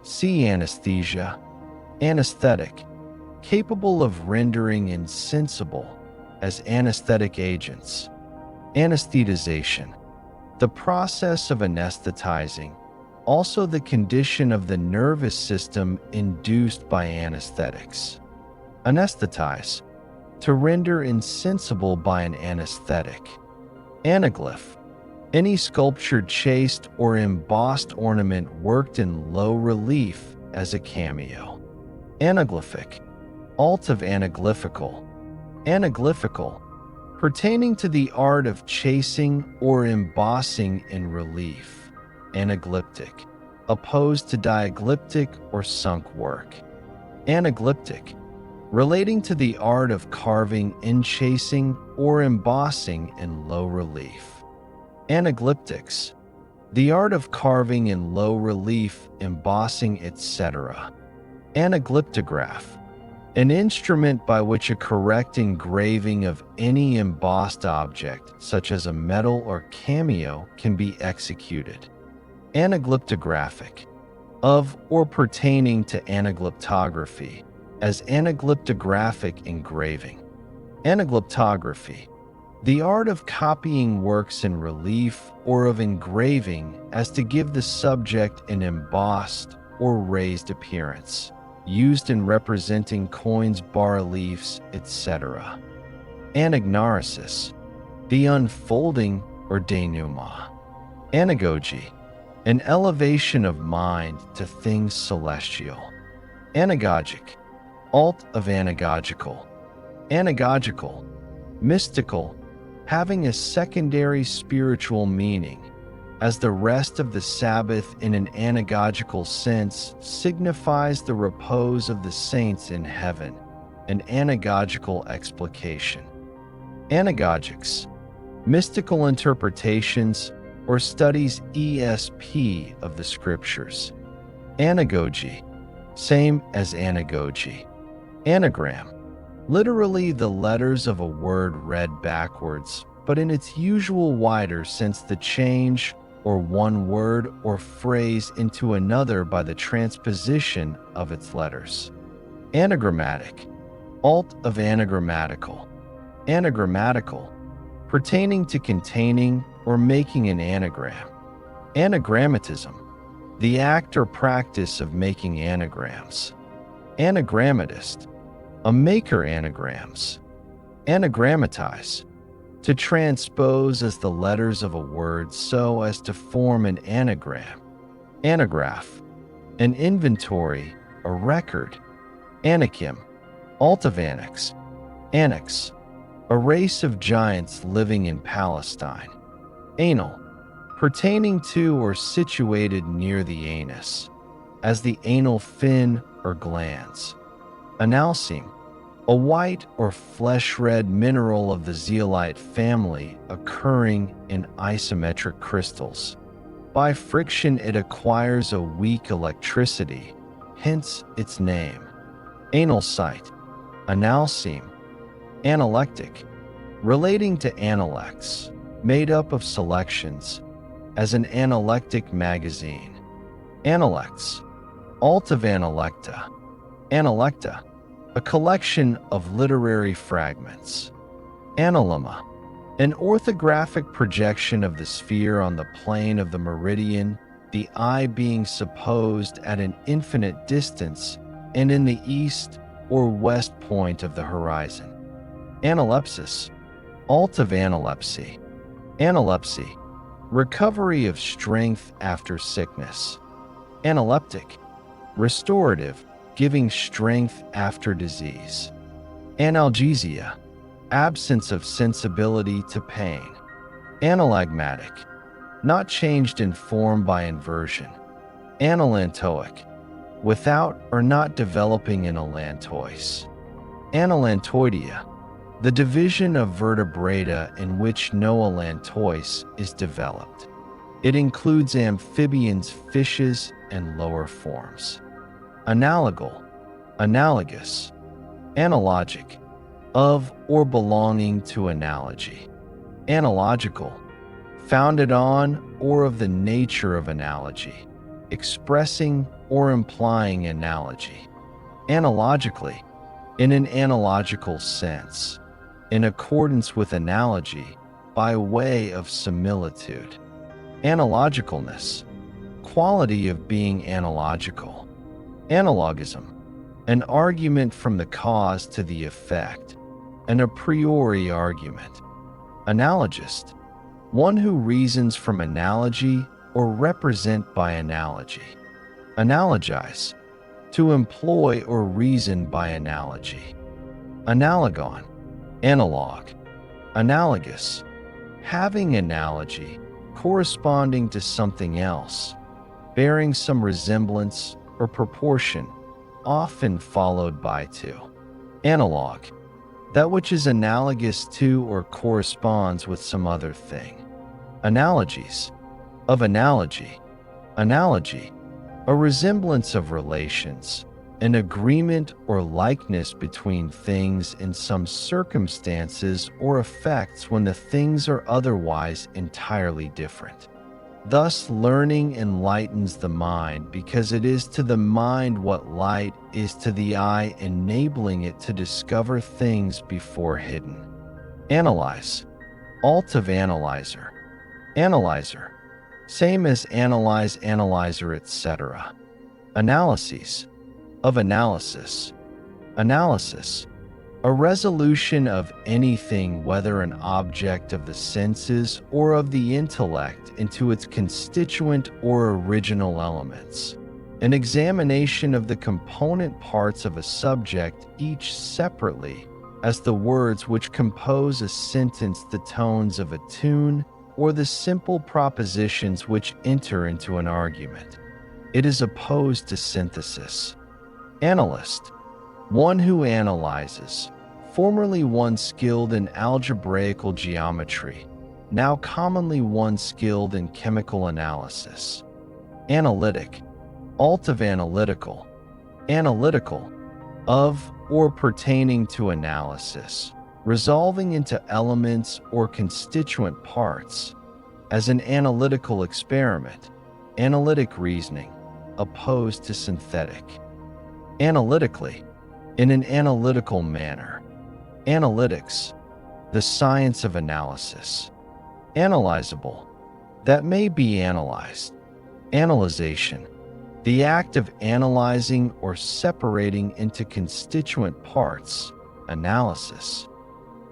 see anesthesia, anesthetic, capable of rendering insensible as anesthetic agents. Anesthetization, the process of anesthetizing, also the condition of the nervous system induced by anesthetics. Anesthetize, to render insensible by an anesthetic. Anaglyph, any sculptured chased or embossed ornament worked in low relief as a cameo. Anaglyphic, alt of anaglyphical. Anaglyphical, pertaining to the art of chasing or embossing in relief. Anaglyptic, opposed to diaglyptic or sunk work. Anaglyptic, relating to the art of carving, enchasing, or embossing in low relief. Anaglyptics, the art of carving in low relief, embossing, etc. Anaglyptograph, an instrument by which a correct engraving of any embossed object, such as a medal or cameo, can be executed. Anaglyptographic, of or pertaining to anaglyptography, as anaglyptographic engraving. Anaglyptography, the art of copying works in relief or of engraving as to give the subject an embossed or raised appearance, used in representing coins, bas-reliefs, etc. Anagnorisis, the unfolding or denouement. Anagogy, an elevation of mind to things celestial. Anagogic, alt of anagogical. Anagogical, mystical, having a secondary spiritual meaning, as the rest of the Sabbath in an anagogical sense signifies the repose of the saints in heaven, an anagogical explication. Anagogics, mystical interpretations or studies of the scriptures. Anagogy, same as anagogy. Anagram, literally the letters of a word read backwards, but in its usual wider sense the change or one word or phrase into another by the transposition of its letters. Anagrammatic, alt of anagrammatical. Anagrammatical, pertaining to containing or making an anagram. Anagrammatism, the act or practice of making anagrams. Anagrammatist, a maker anagrams. Anagrammatize, to transpose as the letters of a word so as to form an anagram. Anagraph, an inventory, a record. Anakim, alt of annex. Annex, a race of giants living in Palestine. Anal, pertaining to or situated near the anus, as the anal fin or glands. Analceme, a white or flesh-red mineral of the zeolite family occurring in isometric crystals. By friction, it acquires a weak electricity, hence its name. Analcite, analcime, analectic, relating to analects, made up of selections, as an analectic magazine. Analects, alt of analecta, analecta, a collection of literary fragments. Analemma, an orthographic projection of the sphere on the plane of the meridian, the eye being supposed at an infinite distance and in the east or west point of the horizon. Analepsis, alt of analepsy. Analepsy, recovery of strength after sickness. Analeptic, restorative, giving strength after disease. Analgesia, absence of sensibility to pain. Analagmatic, not changed in form by inversion. Analantoic, without or not developing an allantois. Analantoidea, the division of vertebrata in which no allantois is developed. It includes amphibians, fishes, and lower forms. Analogal, analogous, analogic, of or belonging to analogy. Analogical, founded on or of the nature of analogy, expressing or implying analogy. Analogically, in an analogical sense, in accordance with analogy, by way of similitude. Analogicalness, quality of being analogical. Analogism, an argument from the cause to the effect, an a priori argument. Analogist, one who reasons from analogy or represent by analogy. Analogize, to employ or reason by analogy. Analogon, analog. Analogous, having analogy, corresponding to something else, bearing some resemblance or proportion, often followed by to. Analog, that which is analogous to or corresponds with some other thing. Analogies, of analogy. Analogy, a resemblance of relations, an agreement or likeness between things in some circumstances or effects when the things are otherwise entirely different. Thus, learning enlightens the mind because it is to the mind what light is to the eye, enabling it to discover things before hidden. Analyze, alt of analyzer. Analyzer, same as analyze, analyzer, etc. Analyses, of analysis. Analysis, a resolution of anything, whether an object of the senses or of the intellect, into its constituent or original elements. An examination of the component parts of a subject, each separately, as the words which compose a sentence, the tones of a tune, or the simple propositions which enter into an argument. It is opposed to synthesis. Analyst, one who analyzes, formerly one skilled in algebraical geometry, now commonly one skilled in chemical analysis. Analytic, alt of analytical. Analytical, of or pertaining to analysis, resolving into elements or constituent parts, as an analytical experiment. Analytic reasoning, opposed to synthetic. Analytically, in an analytical manner. Analytics, the science of analysis. Analyzable, that may be analyzed. Analyzation, the act of analyzing or separating into constituent parts. Analysis.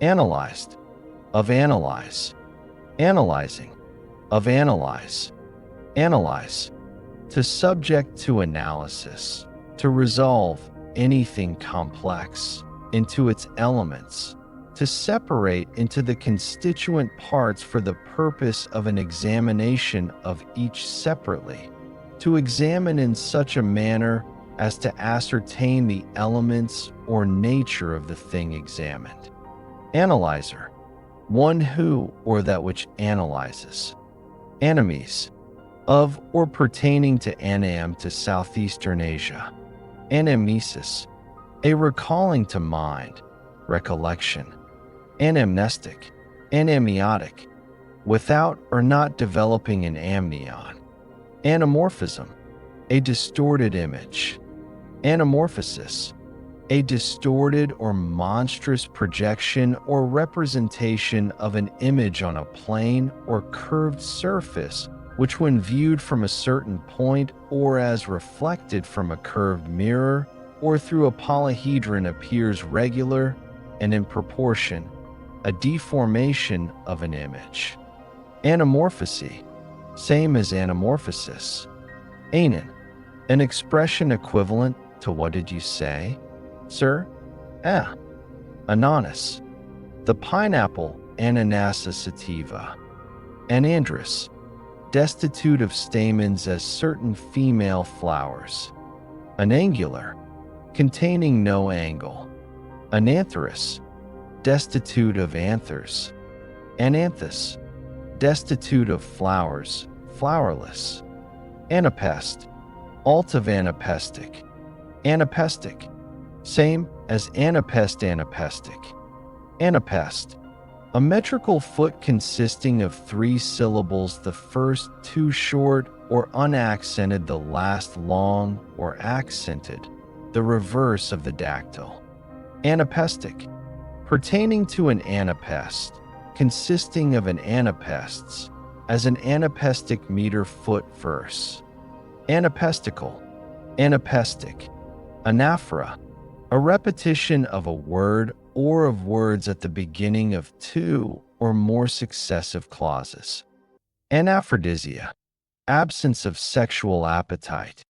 Analyzed, of analyze. Analyzing, of analyze. Analyze, to subject to analysis, to resolve anything complex into its elements, to separate into the constituent parts for the purpose of an examination of each separately, to examine in such a manner as to ascertain the elements or nature of the thing examined. Analyzer, one who or that which analyzes. Animes, of or pertaining to Annam to Southeastern Asia. Anamnesis, a recalling to mind, recollection. Anamnestic, anamniotic, without or not developing an amnion. Anamorphism, a distorted image. Anamorphosis, a distorted or monstrous projection or representation of an image on a plane or curved surface, which when viewed from a certain point or as reflected from a curved mirror or through a polyhedron appears regular and in proportion, a deformation of an image. Anamorphosis, same as anamorphosis. Anon, an expression equivalent to what did you say, sir? Ananas, the pineapple Ananassa sativa. Anandrous, destitute of stamens as certain female flowers. Anangular, containing no angle. Anantherous, destitute of anthers. Ananthus, destitute of flowers, flowerless. Anapest, alt of anapestic. Anapestic, same as anapest anapestic. Anapest, a metrical foot consisting of 3 syllables, the first 2 short or unaccented, the last long or accented, the reverse of the dactyl. Anapestic, pertaining to an anapest, consisting of an anapests, as an anapestic meter foot verse. Anapestical, anapestic. Anaphora, a repetition of a word or of words at the beginning of 2 or more successive clauses. Anaphrodisia, absence of sexual appetite.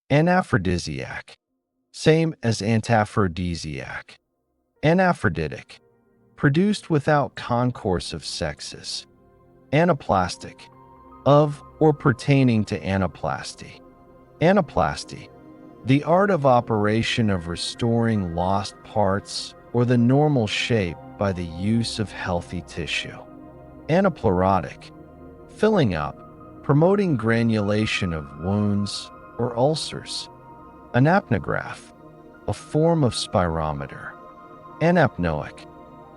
Anaphrodisiac, same as antaphrodisiac. Anaphroditic, produced without concourse of sexes. Anaplastic, of or pertaining to anaplasty. Anaplasty, the art of operation of restoring lost parts or the normal shape by the use of healthy tissue. Anaplerotic, filling up, promoting granulation of wounds or ulcers. Anapnograph, a form of spirometer. Anapnoic,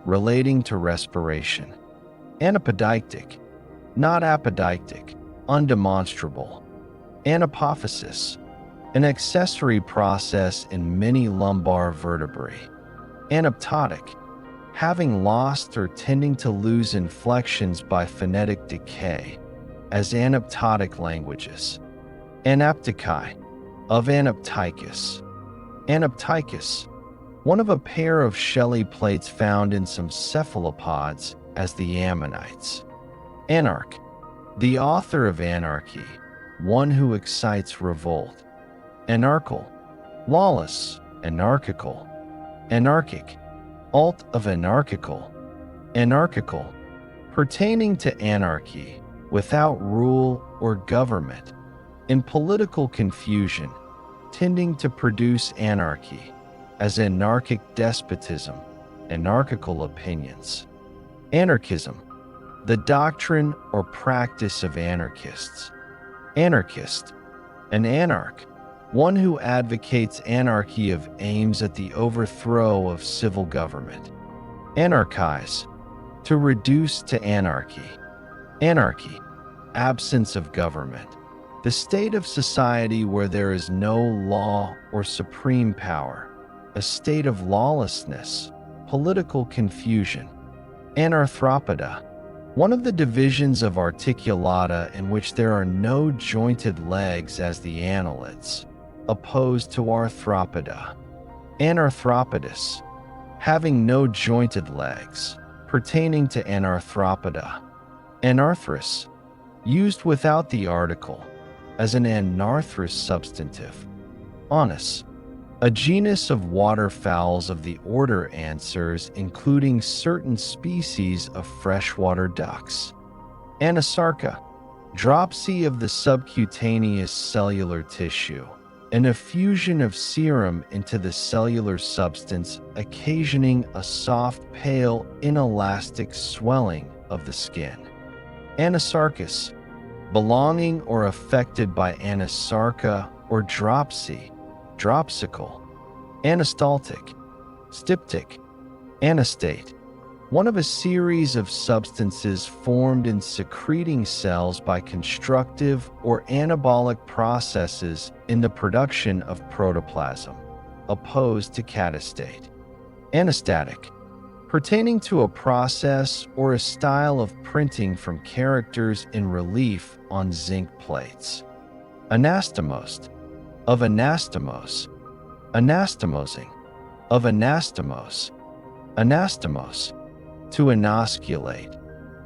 relating to respiration. Anapodeictic, not apodeictic, undemonstrable. Anapophysis, an accessory process in many lumbar vertebrae. Anaptotic, having lost or tending to lose inflections by phonetic decay, as anaptotic languages. Anaptici, of anaptychus. Anaptychus, one of a pair of shelly plates found in some cephalopods, as the ammonites. Anarch, the author of anarchy, one who excites revolt. Anarchal, lawless, anarchical. Anarchic, alt of anarchical. Anarchical, pertaining to anarchy, without rule or government, in political confusion, tending to produce anarchy, as anarchic despotism, anarchical opinions. Anarchism, the doctrine or practice of anarchists. Anarchist, an anarch, one who advocates anarchy of aims at the overthrow of civil government. Anarchize, to reduce to anarchy. Anarchy, absence of government, the state of society where there is no law or supreme power, a state of lawlessness, political confusion. Anarthropoda, one of the divisions of articulata in which there are no jointed legs as the annelids, opposed to arthropoda. Anarthropodus, having no jointed legs, pertaining to anarthropoda. Anarthrous, used without the article, as an anarthrous substantive. Anas, a genus of waterfowls of the order Ansers, including certain species of freshwater ducks. Anasarca, dropsy of the subcutaneous cellular tissue. an effusion of serum into the cellular substance, occasioning a soft, pale, inelastic swelling of the skin. Anasarcus, belonging or affected by anasarca or dropsy, dropsical. Anastaltic, styptic, anastate, one of a series of substances formed in secreting cells by constructive or anabolic processes in the production of protoplasm, opposed to catastate. Anastatic, pertaining to a process or a style of printing from characters in relief on zinc plates. Anastomosed, of anastomos, anastomosing, of anastomos, anastomos, to inosculate,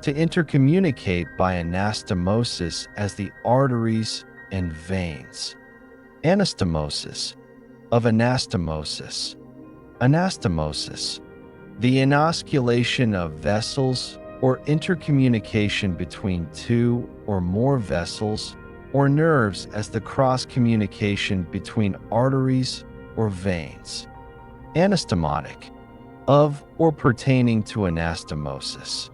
to intercommunicate by anastomosis as the arteries and veins. Anastomosis, of anastomosis, anastomosis, the inosculation of vessels or intercommunication between two or more vessels or nerves as the cross-communication between arteries or veins. Anastomotic, of or pertaining to anastomosis.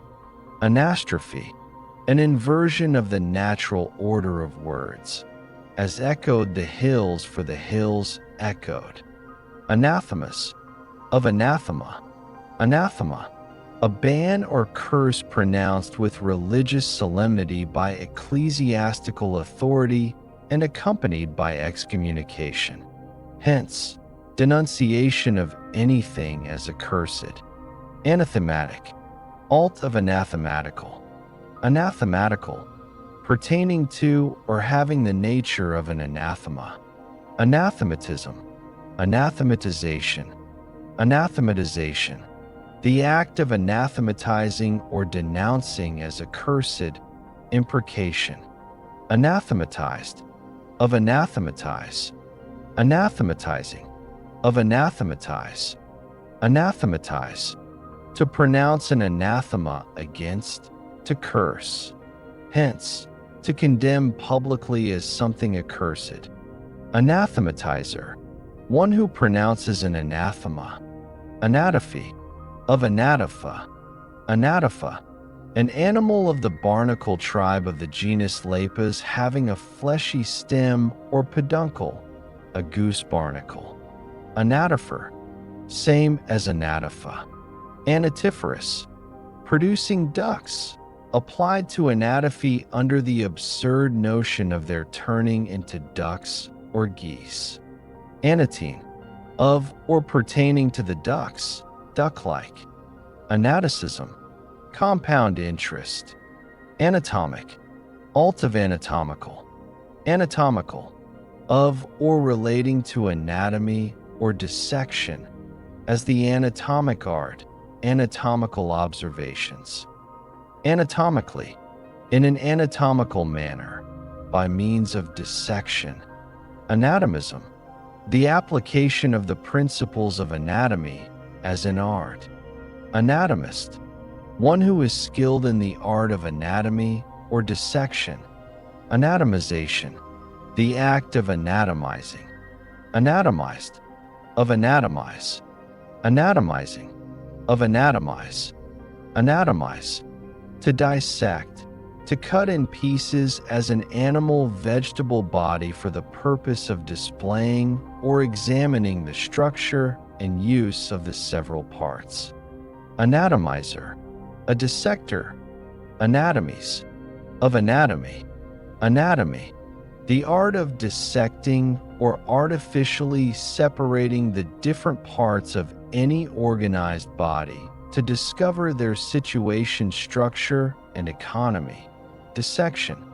Anastrophe, an inversion of the natural order of words, as echoed the hills for the hills echoed. Anathemas, of anathema. Anathema, a ban or curse pronounced with religious solemnity by ecclesiastical authority and accompanied by excommunication. Hence, denunciation of anything as accursed. Anathematic, alt of anathematical. Anathematical, pertaining to or having the nature of an anathema. Anathematism, anathematization. Anathematization, the act of anathematizing or denouncing as accursed, imprecation. Anathematized, of anathematize. Anathematizing, of anathematize. Anathematize, to pronounce an anathema against, to curse. Hence, to condemn publicly as something accursed. Anathematizer, one who pronounces an anathema. Anatophy, of anatopha. Anatopha, an animal of the barnacle tribe of the genus Lepus having a fleshy stem or peduncle, a goose barnacle. Anatopher, same as anatopha. Anatiferous, producing ducks, applied to anatophy under the absurd notion of their turning into ducks or geese. Anatine, of or pertaining to the ducks, duck-like. Anatocism, compound interest. Anatomic, alt of anatomical. Anatomical, of or relating to anatomy or dissection, as the anatomic art, anatomical observations. Anatomically, in an anatomical manner, by means of dissection. Anatomism, the application of the principles of anatomy as in art. Anatomist, one who is skilled in the art of anatomy or dissection. Anatomization, the act of anatomizing. Anatomized, of anatomize. Anatomizing, of anatomize. Anatomize, to dissect, to cut in pieces as an animal-vegetable body for the purpose of displaying or examining the structure and use of the several parts. Anatomizer, a dissector. Anatomies, of anatomy. Anatomy, the art of dissecting or artificially separating the different parts of any organized body to discover their situation, structure, and economy. Dissection,